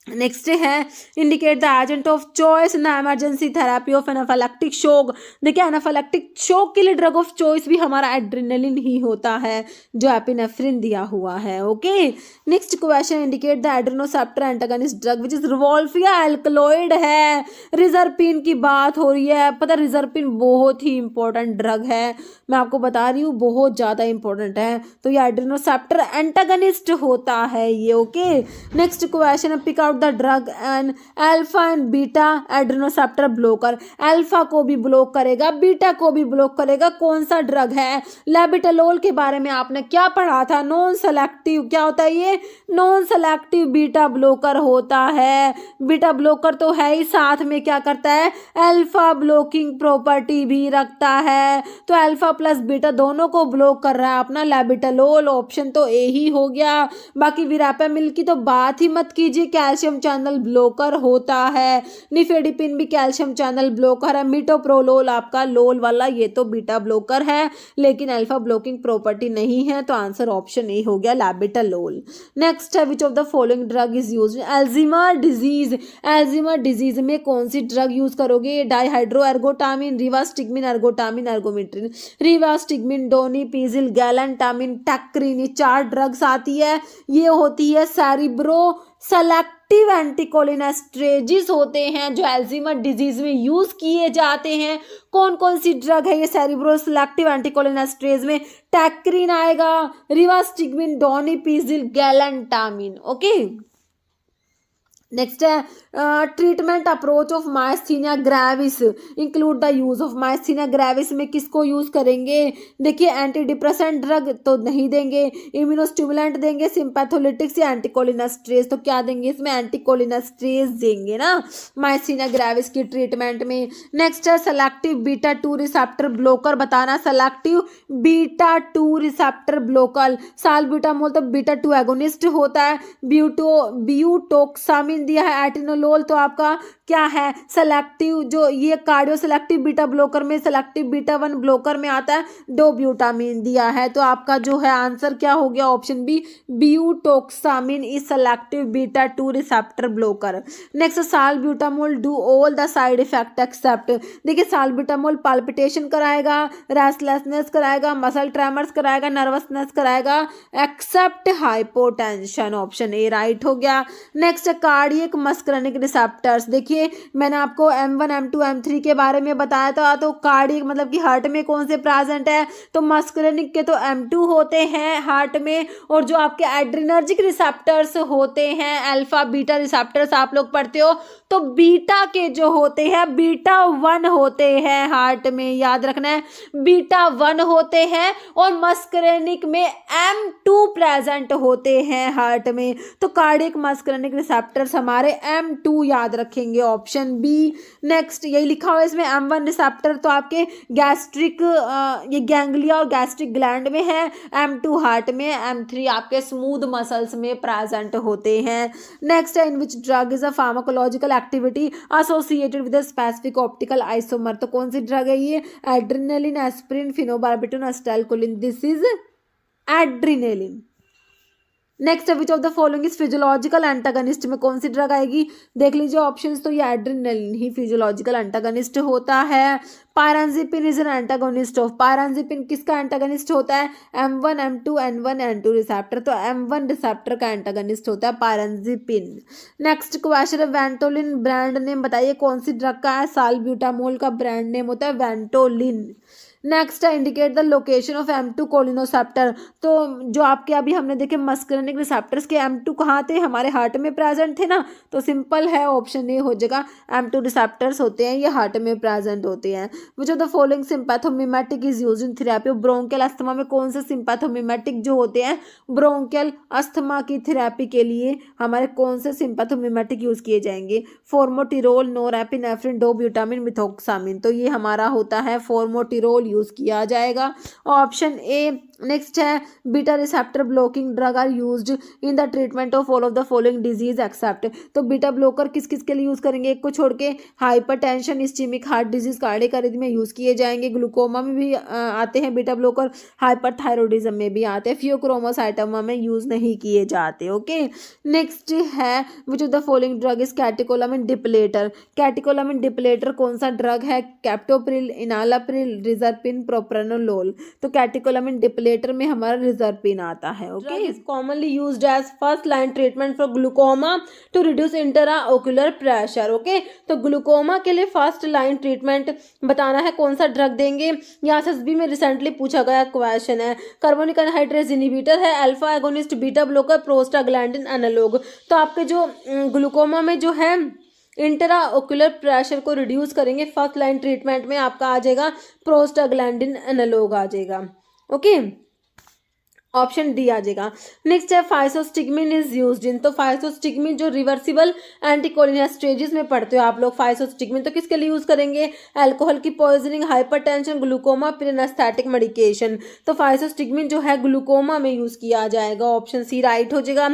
नेक्स्ट है indicate the agent of choice in the emergency therapy of anaphylactic shock. देखिए एनाफिलेक्टिक शॉक के लिए ड्रग ऑफ चॉइस भी हमारा एड्रेनलिन ही होता है जो एपिनेफ्रिन दिया हुआ है। Okay, next question indicate the adrenoceptor antagonist drug which is rauwolfia alkaloid है। रिजर्पिन की बात हो रही है, पता रिजर्पिन बहुत ही इंपॉर्टेंट ड्रग है, मैं आपको बता रही हूँ बहुत ज़्यादा इंपॉर्टेंट है, तो ये एड्रेनोसेप्टर एंटागनिस्ट होता है ये। Okay, next question pick out the drug and alpha and beta adrenoceptor blocker. Alpha को भी ब्लॉक करेगा, बीटा को भी ब्लॉक करेगा, कौन सा ड्रग है? लेबिटालोल के बारे में आपने क्या पढ़ा था? नॉन सेलेक्टिव, क्या होता है ये? नॉन सेलेक्टिव बीटा ब्लॉकर होता है। बीटा ब्लॉकर तो है ही, साथ में क्या करता है? अल्फा ब्लॉकिंग प्रॉपर्टी भी रखता है, तो अल्फा प्लस बीटा दोनों को ब्लॉक कर रहा है अपना लेबिटालोल। ऑप्शन तो ए ही हो गया। बाकी विरापेमिल की तो बात ही मत कीजिए, कैल्शियम चैनल ब्लॉकर होता है। निफेडिपिन भी कैल्शियम चैनल ब्लॉकर है। मिटोप्रोलोल आपका लोल वाला ये तो बीटा ब्लॉकर है, लेकिन अल्फा ब्लॉकिंग प्रॉपर्टी नहीं है, तो आंसर ऑप्शन ए हो गया लेबिटालोल। नेक्स्ट है which of the following drug is used in Alzheimer disease. Alzheimer disease में कौन सी ड्रग यूज करोगे? डाईहाइड्रो एर्गोटामिन, रिवास्टिग्मिन, एर्गोटामिन, एर्गोमेट्रिन। रिवास्टिग्मिन, डोनिपिजिल, गैलेंटामिन, टैक्रिन, ये 4 ड्रग्स आती है। ये होती है सेरिब्रो सेलेक्टिव एंटीकोलिनेस्ट्रेजिस होते हैं जो अल्जीमर डिजीज में यूज किए जाते हैं। कौन कौन सी ड्रग है ये सेरिब्रो सेलेक्टिव एंटीकोलिनेस्ट्रेज में? टैक्रिन आएगा, rivastigmine, donepezil, galantamine. Okay, next है treatment approach of myasthenia gravis include the use of myasthenia gravis में किसको यूज करेंगे? देखिए एंटी डिप्रेसेंट ड्रग तो नहीं देंगे, इम्यूनोस्टिमुलेंट देंगे, सिंपैथोलिटिक्स या एंटीकोलिनेस्ट्रेज, तो क्या देंगे इसमें? एंटीकोलिनेस्ट्रेज देंगे ना मायस्थीनिया ग्रेविस की ट्रीटमेंट में। नेक्स्ट है सेलेक्टिव बीटा 2 रिसेप्टर ब्लॉकर बताना। Selective beta 2 receptor blocker, salbutamol तो बीटा 2 एगोनिस्ट होता है। ब्यूटोक्सामिन दिया है, एटिनोलोल तो आपका क्या है? सेलेक्टिव, जो ये कार्डियो सेलेक्टिव बीटा ब्लॉकर में सेलेक्टिव बीटा 1 ब्लॉकर में आता है। डोब्यूटामिन दिया है, तो आपका जो है आंसर क्या हो गया? Option B, butoxamine is selective beta 2 receptor blocker. Next salbutamol do all the side effect except. देखिए साल्ब्यूटामोल पाल्पिटेशन कराएगा, रेस्टलेसनेस कराएगा, मसल ट्रेमर्स कराएगा, नर्वसनेस कराएगा, except hypotension. Option A right हो गया। Next cardiac muscarinic receptors. देखिए मैंने आपको M1 M2 M3 के बारे में बताया था, तो कार्डियक मतलब कि हार्ट में कौन से प्रेजेंट है? तो मस्कुलरिक के तो M2 होते हैं हार्ट में, और जो आपके एड्रिनर्जिक रिसेप्टर्स होते हैं अल्फा बीटा रिसेप्टर्स आप लोग पढ़ते हो, तो बीटा के जो होते हैं बीटा 1 होते हैं हार्ट में, याद रखना है बीटा 1 होते हैं, और मस्कुलरिक में M2 प्रेजेंट होते हैं हार्ट में, तो कार्डियक मस्कुलरिक रिसेप्टर्स हमारे M2 याद रखेंगे, ऑप्शन बी। नेक्स्ट यही लिखा हुआ है इसमें M1 रिसेप्टर तो आपके गैस्ट्रिक ये गैंग्लिया और गैस्ट्रिक ग्लैंड में है, M2 हार्ट में, M3 आपके स्मूथ मसल्स में प्रेजेंट होते हैं। नेक्स्ट है in which drug is a pharmacological activity associated with specific optical isomer, तो कौन सी ड्रग है ये? Adrenaline, aspirin, phenobarbitone, acetylcholine, this is adrenaline. Next which of the following is physiological antagonist में कौन सी ड्रग आएगी? देख लीजिए ऑप्शंस, तो ये एड्रेनलिन ही फिजियोलॉजिकल एंटागनिस्ट होता है। पायरानजिपिन इज एन एंटागोनिस्ट ऑफ, पायरानजिपिन किसका एंटागनिस्ट होता है? M1 M2 N1 N2 receptor, तो M1 रिसेप्टर का एंटागनिस्ट होता है पायरानजिपिन। नेक्स्ट क्वेश्चन है वेंटोलिन ब्रांड नेम बताइए कौन सी ड्रग का है? साल्ब्यूटामोल का ब्रांड नेम होता है वेंटोलिन। नेक्स्ट है indicate the location of M2 कोलिनोसेप्टर, तो जो आपके अभी हमने देखे मस्कुलरिक रिसेप्टर्स के M2 कहाँ थे? हमारे हार्ट में प्रेजेंट थे ना, तो सिंपल है ऑप्शन ए हो जाएगा, M2 रिसेप्टर्स होते हैं ये हार्ट में प्रेजेंट होते हैं। विच of the following sympathomimetic is used in therapy of bronchial asthma में कौन से सिंपैथोमिमेटिक जो होते हैं ब्रोंकियल अस्थमा की थेरेपी के लिए हमारे कौन से सिंपैथोमिमेटिक यूज किए जाएंगे? फॉर्मोटिरोल, नोरेपिनेफ्रिन, डोब्यूटामिन, मिथोक्सामिन, तो ये हमारा होता है फॉर्मोटिरोल यूज किया जाएगा, ऑप्शन ए नेक्स्ट है beta receptor blocking drug are used in the treatment of all of the following disease except. तो बीटा ब्लॉकर किस किस के लिए यूज करेंगे, एक को छोड़ के hypertension, ischaemic heart disease, cardiac arrhythmia में यूज किए जाएंगे। ग्लूकोमा में भी आते हैं बीटा ब्लॉकर, हाइपरथायरॉयडिज्म में भी आते हैं, फियोक्रोमोसाइटोमा में यूज नहीं किए जाते। ओके, नेक्स्ट है which of the following drug is catecholamine depleter. Catecholamine depleter कौन सा ड्रग है, कैप्टोप्रिल, इनालाप्रिल, रिजरपिन, प्रोप्रानोलोल। तो कैटेकोलामिन डिप्लेटर में हमारा रिजरपिन आता है। Okay, is commonly used as first line treatment for glaucoma to reduce intraocular pressure. Okay, तो ग्लूकोमा के लिए फर्स्ट लाइन ट्रीटमेंट बताना है, कौन सा ड्रग देंगे। यहाँ से एसएसबी में रिसेंटली पूछा गया क्वेश्चन है। कार्बोनिक एनहाइड्रेज इनहिबिटर है, alpha agonist, beta blocker, prostaglandin analogue. तो आपके जो ग्लूकोमा में जो है इंट्राओक्यूलर प्रेशर को रिड्यूस करेंगे फर्स्ट लाइन ट्रीटमेंट में, आपका आ जाएगा प्रोस्टाग्लैंडिन एनालॉग आ जाएगा। ओके, ऑप्शन डी आ जाएगा। नेक्स्ट है फाइसोस्टिग्मिन इज यूज्ड इन। तो फाइसोस्टिग्मिन जो रिवर्सिबल एंटीकोलिनेस्टेजेस में पढ़ते हो आप लोग, फाइसोस्टिग्मिन तो किसके लिए यूज करेंगे, अल्कोहल की पॉइजनिंग, हाइपरटेंशन, ग्लूकोमा, फिर एनेस्थेटिक मेडिकेशन। तो फाइसोस्टिग्मिन जो है ग्लूकोमा में यूज किया जाएगा, ऑप्शन सी राइट हो जाएगा।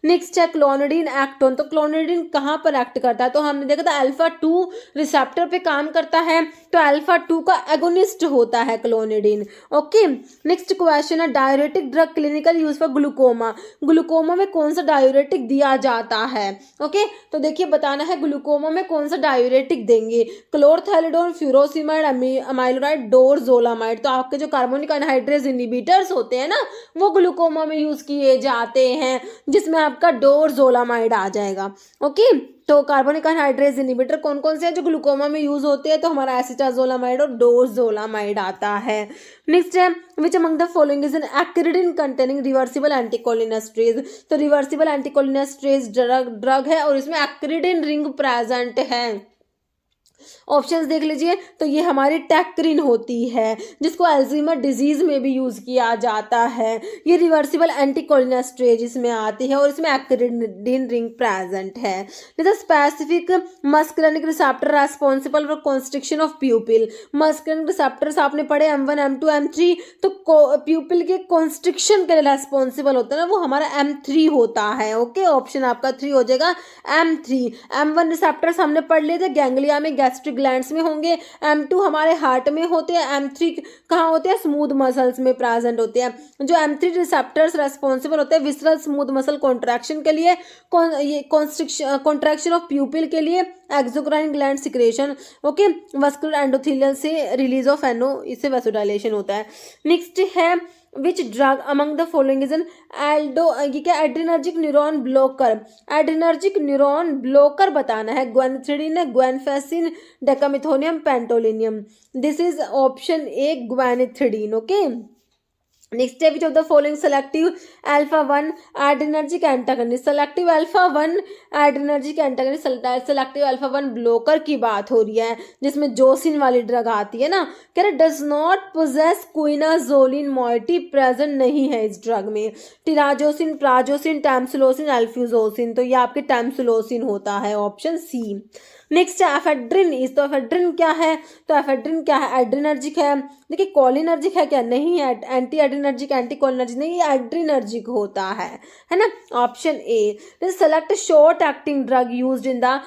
नेक्स्ट है क्लोनिडीन एक्टोन। तो क्लोनिडीन कहाँ पर एक्ट करता है, तो हमने देखा था अल्फा 2 रिसेप्टर पे काम करता है, तो अल्फा 2 का एगोनिस्ट होता है क्लोनिडीन। ओके, नेक्स्ट क्वेश्चन है diuretic drug clinical use for glaucoma. Glaucoma में कौन सा डायूरेटिक दिया जाता है। ओके, तो देखिए बताना है ग्लूकोमा में कौन सा डायूरेटिक देंगे, क्लोरथैलिडोन, फ्यूरोसिमाइड, अमाइलोराइड, डोरजोलामाइड। तो आपके जो कार्बोनिक एनहाइड्रेज इनहिबिटर्स होते हैं ना, वो ग्लूकोमा में यूज किए जाते हैं, जिसमें आपका डोरजोलामाइड आ जाएगा। ओके, तो कार्बोनिक एनहाइड्रेज इनहिबिटर कौन कौन से हैं जो ग्लूकोमा में यूज होते हैं, तो हमारा एसिटाजोलामाइड और डोरजोलामाइड आता है। नेक्स्ट है which among the following is an acridine containing reversible anticholinesterase. तो रिवर्सिबल एंटीकोलिनेस्ट्रेज ड्रग है और इसमें एक्रिडिन रिंग प्रेजेंट है। ऑप्शंस देख लीजिए, तो ये हमारी टैक्रिन होती है, जिसको अल्जीमर डिजीज में भी यूज किया जाता है। ये रिवर्सिबल एंटीकोलिनेस्ट्रेज इसमें आती है और इसमें एक्रिडिन रिंग प्रेजेंट है। जैसे specific मस्कुलिनिक receptor responsible for constriction of प्यूपिल। मस्कुलिनिक receptors आपने पढ़े M1 M2 M3, तो प्यूपिल के कॉन्स्ट्रिक्शन के लिए रेस्पॉन्सिबल होता है ना, वो हमारा M3 होता है। ओके, ऑप्शन आपका 3 हो जाएगा M3। M1 रिसेप्टर्स हमने पढ़ लिए थे, गैंग्लिया में, गैस्ट्रिक ग्लैंड्स में होंगे। M2 हमारे हार्ट में होते हैं। M3 कहाँ होते हैं, स्मूथ मसल्स में प्रेजेंट होते हैं। जो M3 रिसेप्टर्स रेस्पॉन्सिबल होते हैं विसरल स्मूथ मसल कॉन्ट्रैक्शन के लिए, कॉन्ट्रैक्शन ऑफ प्यूपिल के लिए, exocrine gland secretion, okay, vascular endothelial से रिलीज ऑफ एनो, इससे वैसोडाइलेशन होता है। नेक्स्ट है which drug among the following is an ये क्या, adrenergic neuron blocker. Adrenergic neuron blocker बताना है, guanethidine, guanfacine, decamethonium, pentolinium. This is option A guanethidine. Okay, next है which of the following selective alpha 1 adrenergic antagonist. Selective alpha 1 adrenergic antagonist, selective alpha 1 blocker की बात हो रही है, जिसमें जोसिन वाली ड्रग आती है ना। कह रहे does not possess quinazoline moiety, present नहीं है इस ड्रग में। Terazosin, prazosin, tamsulosin, alfuzosin. तो ये आपके टैम्सुलोसिन होता है, ऑप्शन सी। नेक्स्ट है एफेड्रिन इस। तो एफेड्रिन क्या है, तो एफेड्रिन क्या है, एड्रिनर्जिक है। देखिए कोलिनर्जिक है क्या, नहीं है। एंटी एड्रिनर्जिक, एंटी कोलिनर्जिक नहीं, ये एड्रिनर्जिक होता है ना, option A. Select short acting drug used in the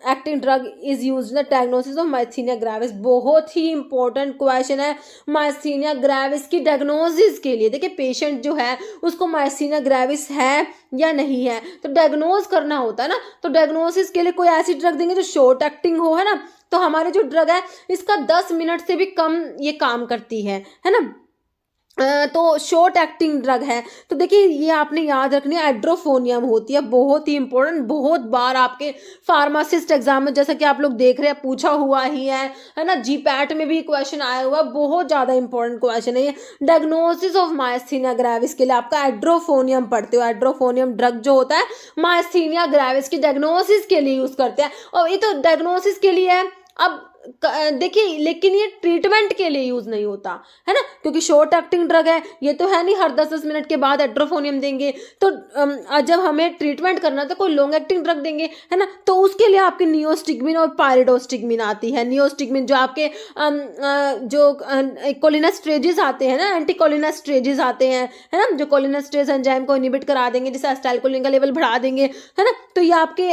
acting drug is used in the diagnosis of myasthenia gravis. बहुत ही इंपॉर्टेंट क्वेश्चन है माइस्थीनिया ग्रेविस की डायग्नोसिस के लिए। देखिए पेशेंट जो है उसको माइस्थीनिया ग्रेविस है या नहीं है, तो डायग्नोज करना होता है ना। तो डायग्नोसिस के लिए कोई ऐसी ड्रग देंगे जो शॉर्ट एक्टिंग हो, है ना। तो हमारे जो ड्रग है इसका 10 मिनट से भी कम ये काम करती है ना। तो शॉर्ट एक्टिंग ड्रग है। तो देखिए ये आपने याद रखनी है, एड्रोफोनियम होती है, बहुत ही इंपॉर्टेंट। बहुत बार आपके फार्मासिस्ट एग्जाम में, जैसा कि आप लोग देख रहे हैं, पूछा हुआ ही है ना। जीपैट में भी क्वेश्चन आया हुआ, बहुत ज्यादा इंपॉर्टेंट क्वेश्चन है ये। डायग्नोसिस ऑफ माइस्थीनिया ग्रेविस के लिए आपका एड्रोफोनियम पढ़ते हो। एड्रोफोनियम ड्रग जो होता है माइस्थीनिया ग्रेविस की डायग्नोसिस के लिए यूज करते हैं, और ये तो डायग्नोसिस के लिए है। अब देखिए लेकिन ये ट्रीटमेंट के लिए यूज नहीं होता है ना। क्योंकि शॉर्ट एक्टिंग ड्रग है, ये तो है नहीं हर 10-10 मिनट के बाद एड्रोफोनियम देंगे। तो जब हमें ट्रीटमेंट करना तो कोई लॉन्ग एक्टिंग ड्रग देंगे, है ना। तो उसके लिए आपकी नियोस्टिग्मिन और पायरिडोस्टिग्मिन आती है। नियोस्टिग्मिन जो आपके जो कोलिनेस्ट्रेजेस आते हैं ना, एंटी कोलिनेस्ट्रेजेस आते हैं, है ना, जो कोलिनेस्ट्रेज एंजाइम को इनहिबिट करा देंगे, जिससे एसिटाइलकोलिन का लेवल बढ़ा देंगे, है ना। तो ये आपके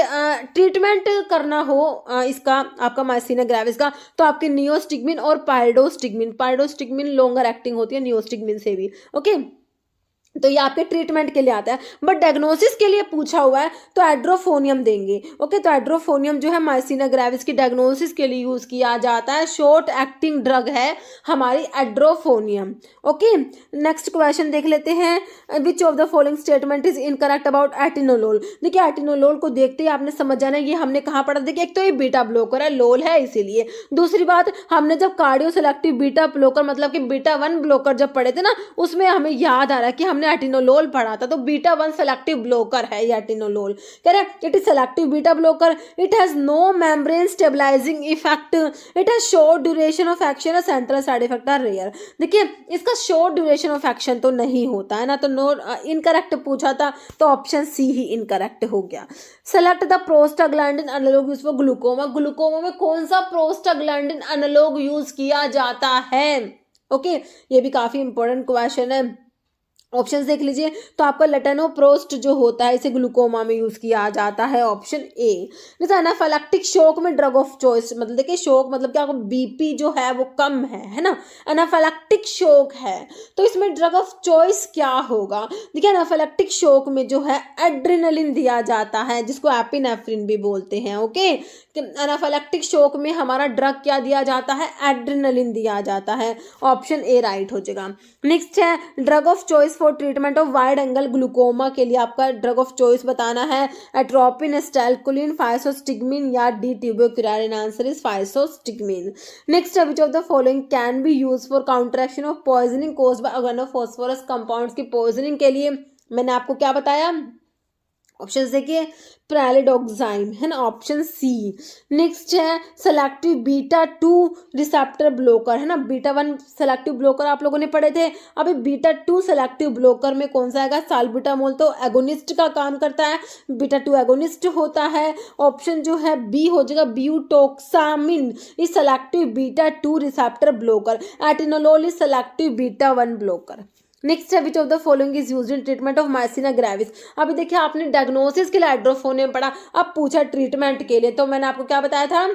ट्रीटमेंट करना हो इसका आपका मायसीना ग्रेविस का, तो आपके नियोस्टिग्मिन और पायरिडोस्टिग्मिन लॉन्गर एक्टिंग होती है नियोस्टिग्मिन से भी। ओके, तो ये आपके ट्रीटमेंट के लिए आता है। बट डायग्नोसिस के लिए पूछा हुआ है तो एड्रोफोनियम देंगे। ओके, तो एड्रोफोनियम जो है मायसीना ग्रेविस की डायग्नोसिस के लिए यूज किया जाता है। शॉर्ट एक्टिंग ड्रग है हमारी एड्रोफोनियम। ओके, नेक्स्ट क्वेश्चन देख लेते हैं। विच of the following statement is incorrect about atenolol. देखिए एटिनोलोल को देखते ही आपने समझ जाना ये हमने कहाँ पढ़ा। देखिए एक तो ये बीटा ब्लॉकर है, लोल है इसीलिए। दूसरी बात, हमने जब कार्डियो सेलेक्टिव बीटा ब्लॉकर मतलब कि बीटा 1 ब्लॉकर जब पढ़े थे ना, उसमें हमें याद आ रहा है कि हमने एटिनोलोल पढ़ा था। तो बीटा 1 सेलेक्टिव ब्लॉकर है ये एटिनोलोल। कह रहे it is selective beta blocker, it has no membrane stabilising effect, it has short duration of action, central side effect are rare. देखिए इसका शॉर्ट ड्यूरेशन ऑफ एक्शन तो नहीं होता है ना, तो नो इनकरेक्ट पूछा था, तो ऑप्शन सी ही इनकरेक्ट हो गया। Select the prostaglandin analogue use for glaucoma. Glaucoma में कौन सा प्रोस्टाग्लैंडिन एनालॉग यूज किया जाता है। ओके, ये भी काफी इंपॉर्टेंट क्वेश्चन है। ऑप्शंस देख लीजिए, तो आपका लेटेनोप्रोस्ट जो होता है इसे ग्लूकोमा में यूज किया जाता है, ऑप्शन ए। जैसे एनाफिलैक्टिक शॉक में ड्रग ऑफ चॉइस, मतलब देखिए शॉक मतलब क्या, आपको बीपी जो है वो कम है ना, एनाफिलैक्टिक शॉक है, तो इसमें ड्रग ऑफ चॉइस क्या होगा। देखिए एनाफिलैक्टिक शॉक में जो है एड्रेनलिन दिया जाता है, जिसको एपिनेफ्रिन भी बोलते हैं। ओके, एनाफिलैक्टिक शॉक में हमारा ड्रग क्या दिया जाता है, एड्रेनलिन दिया जाता है, ऑप्शन ए राइट हो जाएगा। नेक्स्ट है drug of choice for treatment of wide angle glaucoma के लिए आपका ड्रग ऑफ चॉइस बताना है, एट्रोपिन, एस्टाइलकोलिन, फाइसोस्टिग्मिन या D tubocurarine. Answer is physostigmine. Next है which of the following can be use for counteraction of poisoning caused by organophosphorus compounds की पॉइजनिंग के लिए मैंने आपको क्या बताया, ऑप्शन देखिए प्रेलिडोक्साइम है ना, ऑप्शन सी। नेक्स्ट है सेलेक्टिव बीटा 2 रिसेप्टर ब्लॉकर है ना, बीटा 1 सेलेक्टिव ब्लॉकर आप लोगों ने पढ़े थे, अभी बीटा 2 सेलेक्टिव ब्लॉकर में कौन सा आएगा, साल्बुटामोल तो एगोनिस्ट का काम करता है, बीटा 2 एगोनिस्ट होता है, ऑप्शन जो है बी हो जाएगा, butoxamine is selective beta 2 receptor blocker, atenolol is selective beta 1 blocker. Next है which of the following is used in treatment of myasthenia gravis. अभी देखिए आपने डायग्नोसिस के लिए एड्रोफोनियम पढ़ा, अब पूछा ट्रीटमेंट के लिए, तो मैंने आपको क्या बताया था,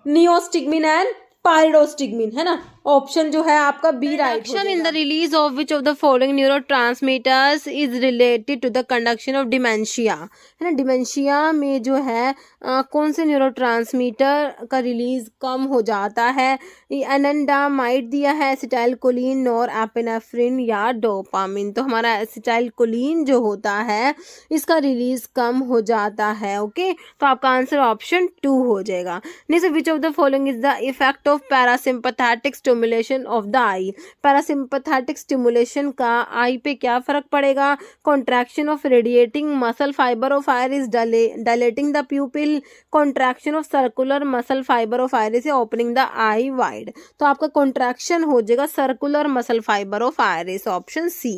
नियोस्टिग्मिन एंड पायरिडोस्टिग्मिन है ना, ऑप्शन जो है आपका B right. Reduction in the release of which of the following neurotransmitters is related to the conduction of dementia है ना, डिमेंशिया में जो है कौन से न्यूरोट्रांसमीटर का रिलीज कम हो जाता है, एनंडामाइड दिया है, एसिटाइलकोलिन, नॉर एपिनेफ्रिन या डोपामिन। तो हमारा एसिटाइलकोलिन जो होता है इसका रिलीज कम हो जाता है। ओके, तो आपका आंसर ऑप्शन 2 हो जाएगा। Next which of the following is the effect of parasympathetic stimulation of the eye. Parasympathetic stimulation का आई पे क्या फर्क पड़ेगा, contraction of radiating muscle fiber of iris dilating the pupil, contraction of circular muscle fiber of iris या ओपनिंग द आई वाइड। तो आपका कॉन्ट्रैक्शन हो जाएगा circular muscle fiber of iris, option C.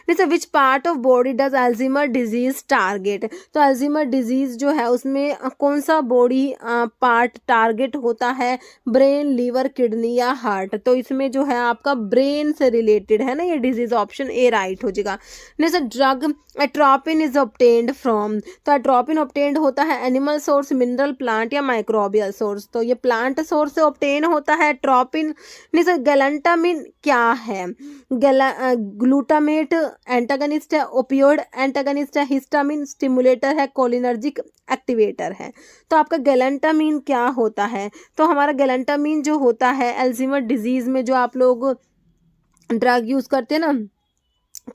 जैसे which part of body does Alzheimer disease target. तो अल्जीमर डिजीज जो है उसमें कौन सा बॉडी पार्ट टारगेट होता है, ब्रेन, लीवर, किडनी या हार्ट। तो इसमें जो है आपका ब्रेन से रिलेटेड है ना ये डिजीज, ऑप्शन ए राइट हो जाएगा। Next drug atropine is obtained from. तो एट्रोपिन ऑब्टेन्ड होता है एनिमल सोर्स, मिनरल, प्लांट या माइक्रोबियल सोर्स। तो ये प्लांट सोर्स से ऑब्टेन होता है एट्रोपिन। नेक्स्ट गैलेंटामिन क्या है, ग्लूटामेट एंटागनिस्ट है, ओपियोइड एंटागनिस्ट है, हिस्टामिन स्टिमुलेटर है, कोलिनर्जिक एक्टिवेटर है। तो आपका गैलेंटामिन क्या होता है, तो हमारा गैलेंटामिन जो होता है अल्जीमर डिजीज में जो आप लोग ड्रग यूज करते हैं ना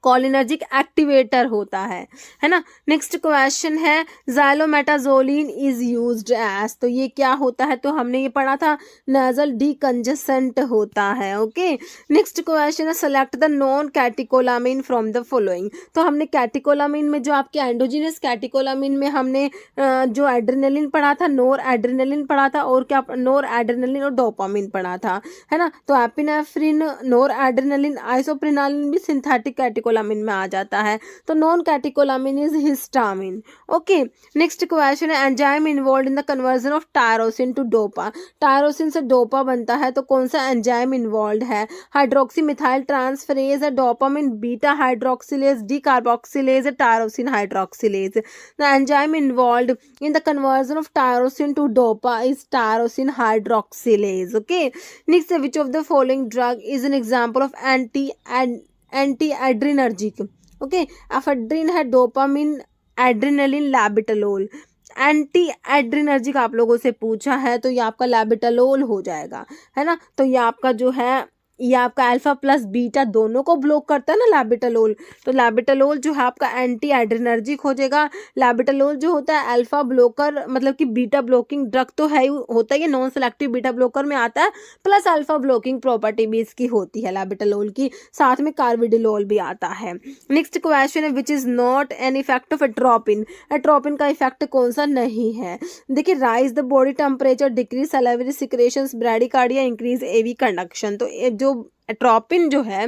कोलिनर्जिक एक्टिवेटर होता है ना। नेक्स्ट क्वेश्चन है ज़ाइलोमेटाजोलिन इज यूज्ड एज, तो ये क्या होता है, तो हमने ये पढ़ा था नेजल डीकंजेसेंट होता है। ओके, नेक्स्ट क्वेश्चन है select the non catecholamine from the following, तो हमने कैटिकोलामिन में जो आपके एंडोजिनस कैटिकोलामिन में हमने जो एड्रेनलिन पढ़ा था, नोर एड्रेनलिन पढ़ा था, और क्या नोर एड्रेनलिन और डोपामिन पढ़ा था, है ना। तो एपिनेफ्रिन, नोर एड्रेनलिन, आइसोप्रेनालिन भी सिंथेटिक कैटिकोलामिन में आ जाता है। तो non catecholamine is histamine. Okay, next question है enzyme involve in the conversion of tyrosine to dopa, tyrosine से डोपा बनता है, तो कौन सा एंजाइम इन्वॉल्व है, hydroxy methyl transferase, dopamine beta hydroxylase, decarboxylase, tyrosine hydroxylase. The enzyme involve in the conversion of tyrosine to dopa is tyrosine hydroxylase. Okay, next, which of the following drug is an example of anti-adrenergic? Okay, ephedrine है, डोपामिन, एड्रेनलिन, लैबिटलोल। एंटी एड्रेनर्जिक आप लोगों से पूछा है तो ये आपका लैबिटलोल हो जाएगा, है ना। तो ये आपका जो है ये आपका अल्फा प्लस बीटा दोनों को ब्लॉक करता है ना लैबिटलोल, तो लैबिटलोल जो है आपका एंटी एड्रेनर्जिक हो जाएगा। लैबिटलोल जो होता है अल्फा ब्लॉकर, मतलब कि बीटा ब्लॉकिंग ड्रग तो है ही होता है, ये नॉन सेलेक्टिव बीटा ब्लॉकर में आता है, प्लस अल्फा ब्लॉकिंग प्रॉपर्टी भी इसकी होती है लैबिटलोल की, साथ में कार्बिडिलोल भी आता है। नेक्स्ट क्वेश्चन है which is not an effect of atropine, atropine का इफेक्ट कौन सा नहीं है। देखिए, rise the body temperature, decrease salivary secretions, bradycardia, increase AV conduction. तो जो एट्रोपिन जो है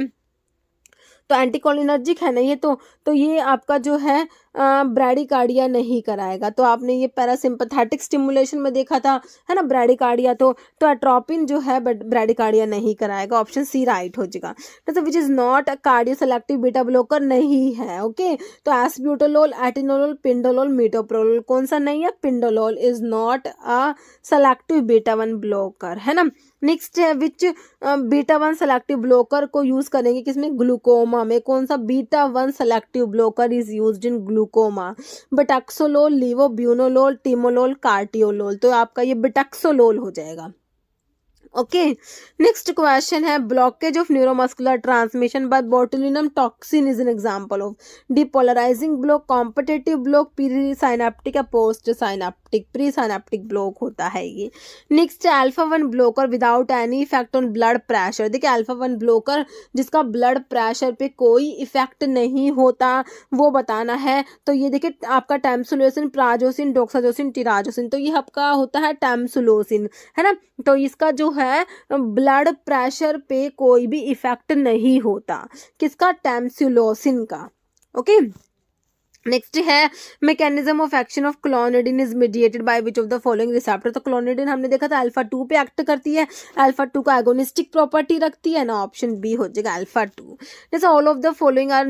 तो एंटीकोलिनर्जिक है ना ये, तो ये आपका जो है ब्रैडिकार्डिया नहीं कराएगा। तो आपने ये पैरासिम्पैथेटिक स्टिमुलेशन में देखा था, है ना, ब्रैडिकार्डिया, तो एट्रोपिन जो है ब्रैडिकार्डिया नहीं कराएगा, ऑप्शन सी राइट हो जाएगा। तो विच is not a cardio selective beta blocker नहीं है। ओके, तो एस्ब्यूटोलोल, एटिनोलोल, पिंडोलोल, मीटोप्रोलोल, कौन सा नहीं है, pindolol is not a selective beta 1 blocker, है ना। नेक्स्ट है विच बीटा 1 सेलेक्टिव ब्लॉकर को यूज करेंगे किसमें, ग्लूकोमा में, कौन सा beta 1 selective blocker is used in glaucoma, betaxolol, levobunolol, timolol, carteolol. तो आपका ये बेटाक्सोलोल हो जाएगा। ओके, नेक्स्ट क्वेश्चन है blockage of neuromuscular transmission by botulinum toxin is an example of depolarizing block, competitive block, presynaptic या post synaptic, pre synaptic block होता है ये। नेक्स्ट है alpha 1 blocker without any effect on blood pressure. देखिए, अल्फा 1 ब्लॉकर जिसका ब्लड प्रेशर पे कोई इफेक्ट नहीं होता वो बताना है। तो ये देखिए आपका टैमसुलोसिन, प्राजोसिन, डोक्साजोसिन, टिराजोसिन, तो ये आपका होता है टैमसुलोसिन, है ना। तो इसका जो है ब्लड प्रेशर पे कोई भी इफेक्ट नहीं होता, किसका, टैमसुलोसिन का। ओके, नेक्स्ट है mechanism of action of clonidine is mediated by which of the following receptor. तो क्लोनिडिन हमने देखा था अल्फा 2 पे एक्ट करती है, अल्फा 2 का एगोनिस्टिक प्रॉपर्टी रखती है ना, ऑप्शन बी हो जाएगा अल्फा 2। जैसे all of the following are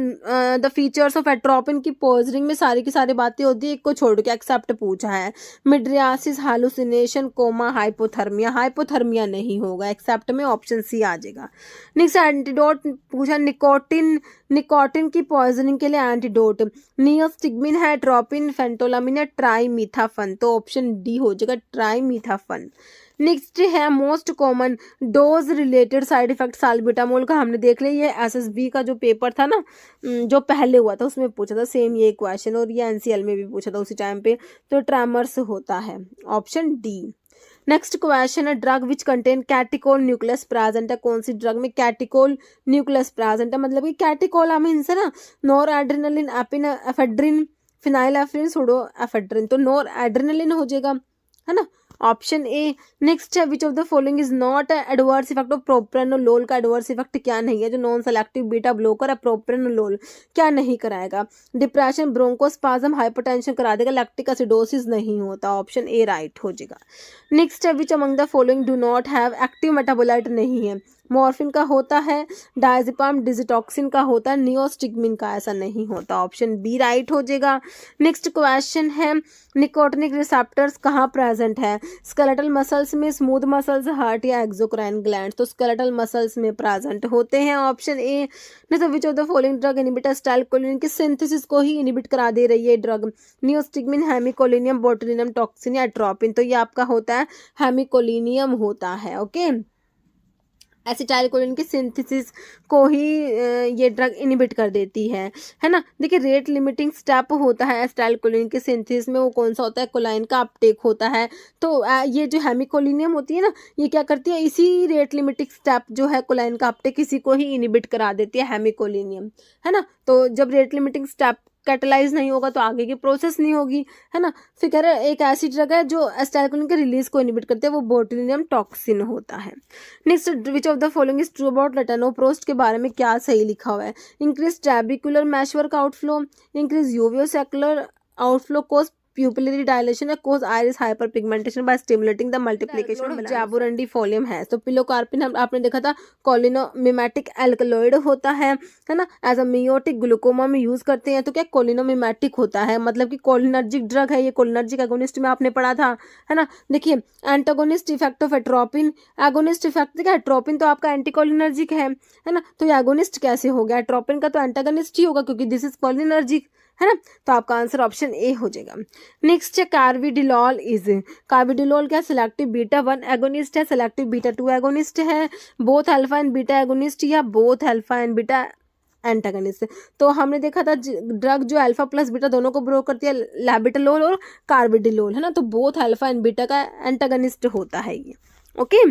the features of atropine की पॉइजनिंग में सारी की सारी बातें होती है, एक को छोड़ के एक्सेप्ट पूछा है, mydriasis, hallucination, coma, hypothermia, hypothermia नहीं होगा, एक्सेप्ट में ऑप्शन सी आ जाएगा। नेक्स्ट एंटीडोट पूछा, निकोटिन की पॉइजनिंग के लिए एंटीडोट, नियोस्टिग्मिन है, ट्रोपिन, फेंटोलामिन है, ट्राइमीथाफन, तो ऑप्शन डी हो जाएगा ट्राइमीथाफन। नेक्स्ट है most common dose related side effect salbutamol का, हमने देख लिया, ये एसएसबी का जो पेपर था ना जो पहले हुआ था उसमें पूछा था सेम ये क्वेश्चन, और ये एनसीएल में भी पूछा था उसी टाइम पे, तो ट्रेमर्स होता है, ऑप्शन डी। नेक्स्ट क्वेश्चन है drug which contain catechol nucleus present है, कौन सी ड्रग में कैटिकोल न्यूक्लियस प्रेजेंट है, मतलब कि कैटिकोलामिन से ना, noradrenaline, ephedrine, phenylephrine, pseudoephedrine, तो नोर एड्रेनलिन हो जाएगा, है ना, ऑप्शन ए। नेक्स्ट है which of the following is not adverse effect of propranolol का एडवर्स इफेक्ट क्या नहीं है, जो नॉन सेलेक्टिव बीटा ब्लॉकर है प्रोप्रेनोलोल क्या नहीं कराएगा, डिप्रेशन, ब्रोंकोस्पाज्म, हाइपरटेंशन करा देगा, लैक्टिक एसिडोसिस नहीं होता, ऑप्शन ए राइट हो जाएगा। नेक्स्ट है which among the following do not have active metabolite नहीं है, मॉर्फिन का होता है, डायजेपाम, डिजिटॉक्सिन का होता है, नियोस्टिग्मिन का ऐसा नहीं होता, ऑप्शन बी राइट हो जाएगा। नेक्स्ट क्वेश्चन है निकोटिनिक रिसेप्टर्स कहाँ प्रेजेंट है, स्केलेटल मसल्स में, स्मूथ मसल्स, हार्ट या एक्सोक्राइन ग्लैंड, तो स्केलेटल मसल्स में प्रेजेंट होते हैं, ऑप्शन ए। नहीं तो विच of the following drug inhibit acetylcholine की सिंथेसिस को ही इनहिबिट करा दे रही है ड्रग, नियोस्टिग्मिन, हेमिकोलिनियम, बोटुलिनम टॉक्सिन या एट्रोपिन, तो ये आपका होता है हेमिकोलिनियम होता है। ओके, एसिटाइलकोलिन की सिंथेसिस को ही ये ड्रग इनिबिट कर देती है ना। देखिए रेट लिमिटिंग स्टेप होता है एसिटाइलकोलिन के सिंथेसिस में, वो कौन सा होता है, कोलाइन का अपटेक होता है। तो ये जो हेमिकोलिनियम होती है ना, ये क्या करती है, इसी रेट लिमिटिंग स्टेप जो है कोलाइन का अपटेक, इसी को ही इनिबिट करा देती है हेमिकोलिनियम, है ना। तो जब रेट लिमिटिंग स्टेप कैटेलाइज नहीं होगा तो आगे की प्रोसेस नहीं होगी, है ना। फिर कह रहे एक ऐसी ड्रग है जो एसिटाइलकोलिन के रिलीज को इनिबिट करते हैं, वो बोtulinum टॉक्सिन होता है। Next, which of the following is true about latanoprost के बारे में क्या सही लिखा हुआ है। Increase trabecular meshwork outflow, increase uveoscleral outflow, cause pupillary dilation या cause iris hyperpigmentation by stimulating the multiplication of jaborandiफोलियम है। तो पिलोकार्पिन हम आपने देखा था कोलिनोमिमेटिक एल्कलॉइड होता है ना। एज अ मियोटिक ग्लूकोमा में यूज करते हैं। तो क्या कोलिनोमिमेटिक होता है, मतलब कि कोलिनर्जिक ड्रग है ये, कोलिनर्जिक एगोनिस्ट में आपने पढ़ा था, है ना। देखिए antagonist effect of atropine, agonist effect, देखिए एट्रोपिन तो आपका एंटीकोलिनर्जिक है ना। तो ये एगोनिस्ट कैसे हो गया, एट्रोपिन का तो एंटागोनिस्ट ही होगा क्योंकि दिस इज कोलिनर्जिक, है ना। तो आपका आंसर ऑप्शन ए हो जाएगा। नेक्स्ट है कार्बिडिलॉल इज, कार्बिडिलॉल क्या सिलेक्टिव बीटा 1 एगोनिस्ट है, सिलेक्टिव बीटा 2 एगोनिस्ट है, both alpha and beta agonist या both alpha and beta antagonist. तो हमने देखा था ड्रग जो अल्फा प्लस बीटा दोनों को ब्रो करती है, लैबिटालोल और कार्बिडिलोल, है ना। तो बोथ अल्फा एंड बीटा का एंटागनिस्ट होता है ये, ओके।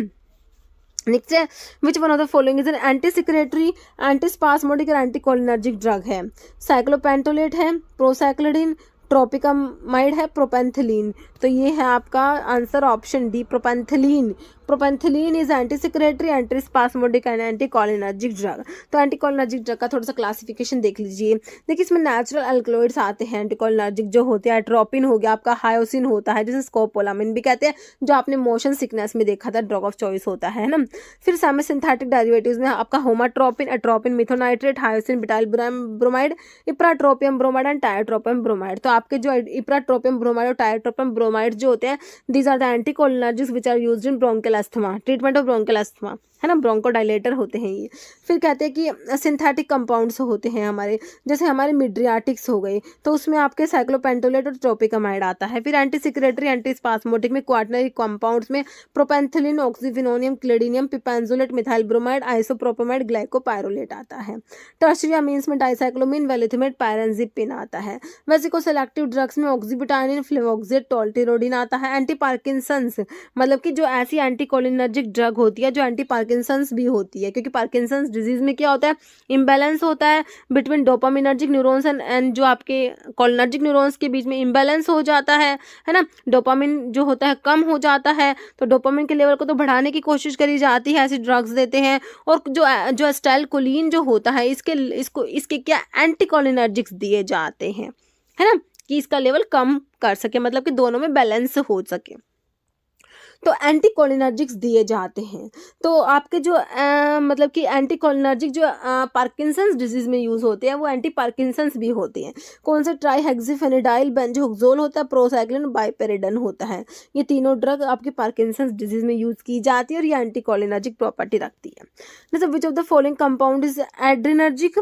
नेक्स्ट है which one of the following is an anti secretory, anti spasmodic और एंटी कोलिनर्जिक ड्रग है। साइक्लोपेंटोलेट है, प्रोसाइक्लिडिन, ट्रोपिकामाइड है, प्रोपेंथिलीन। तो ये है आपका answer option D, propantheline. Propantheline is anti secretory, anti spasmodic and anti cholinergic drug. तो एंटी कोलिनर्जिक ड्रग का थोड़ा सा क्लासिफिकेशन देख लीजिए। देखिए इसमें नेचुरल अल्कलॉइड्स आते हैं एंटी कोलिनर्जिक जो होते हैं, एट्रोपिन हो गया आपका, हायोसिन होता है जिसे स्कोपोलामिन भी कहते हैं, जो आपने मोशन सिकनेस में देखा था ड्रग ऑफ चॉइस होता है ना। फिर सेमी सिंथेटिक डेरिवेटिव्स में आपका homatropine, atropine, methonitrate, hyoscine, butyl bromide, ipratropium bromide and tiotropium bromide. तो आपके जो इप्राट्रोपियम ब्रोमाइड और टायट्रोपियम ब्रोमाइड जो होते हैं, these are the anticholinergics which are used in bronchial asthma, treatment of bronchial asthma, है ना। ब्रोंकोडाइलेटर होते हैं ये। फिर कहते हैं कि सिंथेटिक कंपाउंड्स होते हैं हमारे, जैसे हमारे मिड्रियाटिक्स हो गए, तो उसमें आपके साइक्लोपेंटोलेट और ट्रोपिकामाइड आता है। फिर एंटी सिक्रेटरी, एंटी स्पास्मोटिक में क्वाटनरी कंपाउंड्स में प्रोपेंथिलीन, ऑक्सीफिनोनियम, क्लेडिनियम, पिपेंजोलेट, मिथाइल ब्रोमाइड, आइसोप्रोपेमाइड, ग्लाइकोपायरोलेट आता है। टर्शियरी अमीन्स में डाइसाइक्लोमिन, वेलिथिमेट, पायरेंजिपिन आता है। वेसिको सेलेक्टिव ड्रग्स में ऑक्सीबिटानिन, फ्लेवोक्सेट, टोल्टिरोडिन आता है। एंटी पार्किंसंस, मतलब कि जो ऐसी एंटी कोलिनर्जिक ड्रग होती है जो एंटी पार्किंसंस भी होती है, क्योंकि पार्किंसंस डिजीज में क्या होता है, इम्बैलेंस होता है बिटवीन डोपामिनर्जिक न्यूरॉन्स एंड जो आपके कोलिनर्जिक न्यूरॉन्स के बीच में इम्बैलेंस हो जाता है ना। डोपामिन जो होता है कम हो जाता है, तो डोपामिन के लेवल को तो बढ़ाने की कोशिश करी जाती है, ऐसी ड्रग्स देते हैं। और जो एसिटाइलकोलिन जो होता है इसके क्या एंटीकोलिनर्जिक्स दिए जाते हैं, है ना, कि इसका लेवल कम कर सके, मतलब कि दोनों में बैलेंस हो सके। तो एंटीकोलिनर्जिक्स दिए जाते हैं। तो आपके जो मतलब कि एंटीकोलिनर्जिक जो पार्किंसंस डिजीज में यूज होते हैं वो एंटी पार्किंसंस भी होते हैं। कौन से, ट्राईहेक्सिफेनिडाइल, बेंजोक्सोल होता है, प्रोसाइक्लिन, बाइपेरिडन होता है। ये तीनों ड्रग आपके पार्किंसंस डिजीज में यूज की जाती है और ये एंटीकोलिनर्जिक प्रॉपर्टी रखती है। जैसे which of the following compound is adrenergic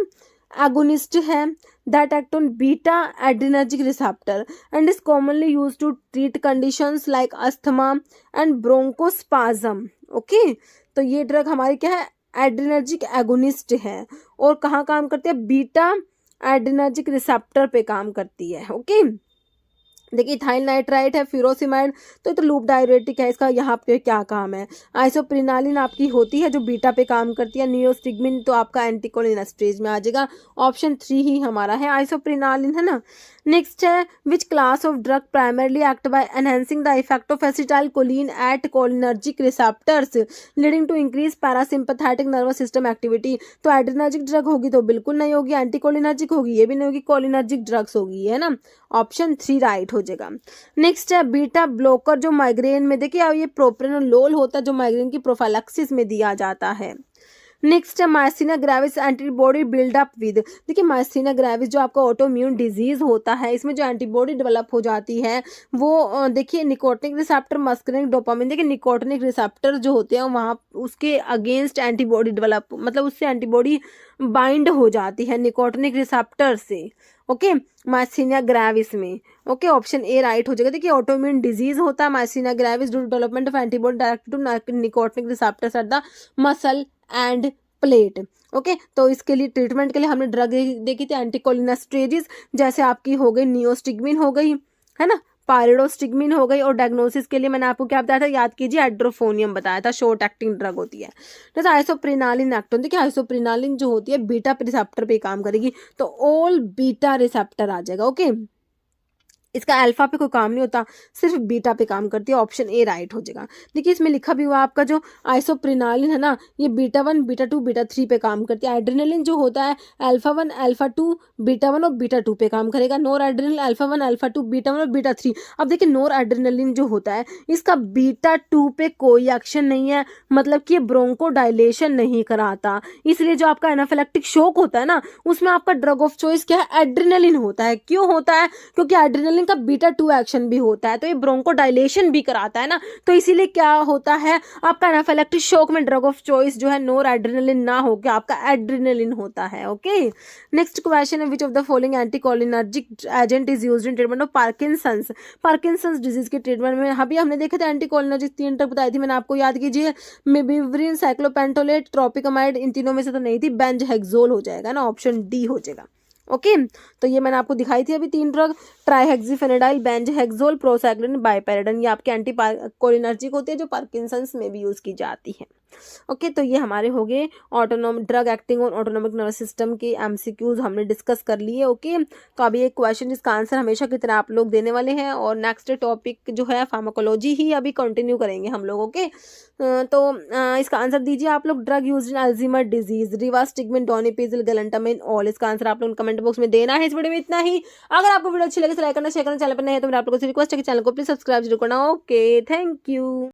agonist है, that act on beta adrenergic receptor and is commonly used to treat conditions like asthma and bronchospasm, okay। तो ये ड्रग हमारी क्या है, एड्रिनर्जिक एगोनिस्ट है और कहाँ काम करती है, बीटा एड्रिनर्जिक रिसेप्टर पे काम करती है, ओके। देखिए इथाइल नाइट्राइट है, फ्यूरोसिमाइड, तो ये तो लूप डायरेटिक है, इसका यहाँ पे क्या काम है। आइसोप्रिनालिन आपकी होती है जो बीटा पे काम करती है। नियोस्टिग्मिन तो आपका एंटीकोलिनेस्ट्रेज में आ जाएगा, ऑप्शन 3 ही हमारा है आइसोप्रिनालिन, है ना। नेक्स्ट है which class of drug primarily act by enhancing the effect of acetylcholine at cholinergic receptors leading to increase parasympathetic nervous system activity. तो एड्रिनर्जिक ड्रग होगी तो बिल्कुल नहीं होगी, एंटीकोलिनर्जिक होगी ये भी नहीं होगी, कोलिनर्जिक ड्रग्स होगी, है ना। ऑप्शन 3 राइट हो जाएगा। नेक्स्ट है बीटा ब्लॉकर जो माइग्रेन में, देखिए ये प्रोप्रेनोलोल होता है जो माइग्रेन की प्रोफाइलैक्सिस में दिया जाता है। नेक्स्ट है मायसीना ग्रेविस एंटीबॉडी बिल्डअप विद, देखिए मायसीना ग्रेविस जो आपका ऑटोइम्यून डिजीज होता है, इसमें जो एंटीबॉडी डेवलप हो जाती है वो देखिए निकोटिनिक रिसेप्टर, मस्करिनिक, डोपामिन, देखिए निकोटिनिक रिसेप्टर जो होते हैं वहाँ उसके अगेंस्ट एंटीबॉडी डेवलप, मतलब उससे एंटीबॉडी बाइंड हो जाती है निकोटिनिक रिसेप्टर से, ओके, मायसीनिया ग्रेविस में, ओके। ऑप्शन ए राइट हो जाएगा। देखिए ऑटोइम्यून डिजीज होता है myasthenia gravis due to development of antibody directed to nicotinic receptors at the muscle end plate. Okay, तो इसके लिए ट्रीटमेंट के लिए हमने ड्रग देखी थी एंटीकोलिनेस्टेरिस, जैसे आपकी हो गई नियोस्टिग्मिन हो गई, है ना, पायरिडोस्टिग्मिन हो गई। और डायग्नोसिस के लिए मैंने आपको क्या बताया था, याद कीजिए, एड्रोफोनियम बताया था, शॉर्ट एक्टिंग ड्रग होती है। जैसे आइसोप्रिनालिन एक्टोन, देखिए आइसोप्रिनालिन जो होती है बीटा रिसेप्टर पे काम करेगी, तो ऑल बीटा रिसेप्टर आ जाएगा। ओके, इसका अल्फा पे कोई काम नहीं होता, सिर्फ बीटा पे काम करती है। ऑप्शन ए राइट हो जाएगा। देखिए इसमें लिखा भी हुआ आपका जो आइसोप्रिनालिन है ना, ये बीटा 1 बीटा 2 बीटा 3 पे काम करती है। एड्रेनलिन जो होता है अल्फा 1 अल्फा 2 बीटा 1 और बीटा 2 पे काम करेगा। नोर एड्रेनल अल्फा 1 अल्फा 2 बीटा 1 और बीटा 3। अब देखिए नोर एड्रेनलिन जो होता है इसका बीटा 2 पे कोई एक्शन नहीं है, मतलब कि ये ब्रोंको डायलेशन नहीं कराता, इसलिए जो आपका एनाफिलेक्टिक शॉक होता है ना, उसमें आपका ड्रग ऑफ चॉइस क्या है, एड्रेनलिन होता है। क्यों होता है, क्योंकि एड्रेनलिन का बीटा 2 एक्शन भी होता है, तो ये ब्रोंकोडाइलेशन भी कराता है ना, तो इसीलिए क्या होता है, आपका एनाफिलेक्टिक शॉक में ड्रग ऑफ चॉइस जो है नोर एड्रेनलिन ना हो के आपका एड्रेनलिन होता है। ओके, नेक्स्ट क्वेश्चन है, which of the following anticholinergic agent is used in treatment of Parkinson's. Parkinson's disease के ट्रीटमेंट में अभी हमने देखे थे एंटीकोलिनर्जिक 3 ड्रग बताई थी मैंने आपको, याद कीजिए, मेबिवरिन, साइक्लोपेंटोलेट, ट्रोपिकामाइड, इन तीनों में से तो नहीं थी, बेंजहेक्सोल हो जाएगा ना, ऑप्शन डी हो जाएगा। ओके, तो ये मैंने आपको दिखाई थी अभी 3 ड्रग, ट्राइहेक्सिफेनिडाइल, बेंजहेक्सोल, प्रोसाइक्लिन, बाइपेरिडन, ये आपके एंटीकोलिनर्जिक होती है जो पार्किंसंस में भी यूज की जाती है। ओके, तो ये हमारे हो गए ऑटोनोमिक ड्रग एक्टिंग और ऑटोनोमिक नर्वस सिस्टम के एमसीक्यूज हमने डिस्कस कर लिए। ओके, तो अभी एक क्वेश्चन जिसका आंसर हमेशा की तरह आप लोग देने वाले हैं, और नेक्स्ट टॉपिक जो है फार्माकोलॉजी ही अभी कंटिन्यू करेंगे हम लोग। ओके, तो इसका आंसर दीजिए आप लोग, drug used in Alzheimer disease, rivastigmine, donepezil, galantamine, all. इसका आंसर आप लोग कमेंट बॉक्स में देना है। इस वीडियो में इतना ही। अगर आपको वीडियो अच्छी लगे तो लाइक करना, शेयर करना, चैनल पर नए हैं तो मेरा आप लोगों से रिक्वेस्ट है कि चैनल को प्लीज सब्सक्राइब जरूर करना। Okay, thank you.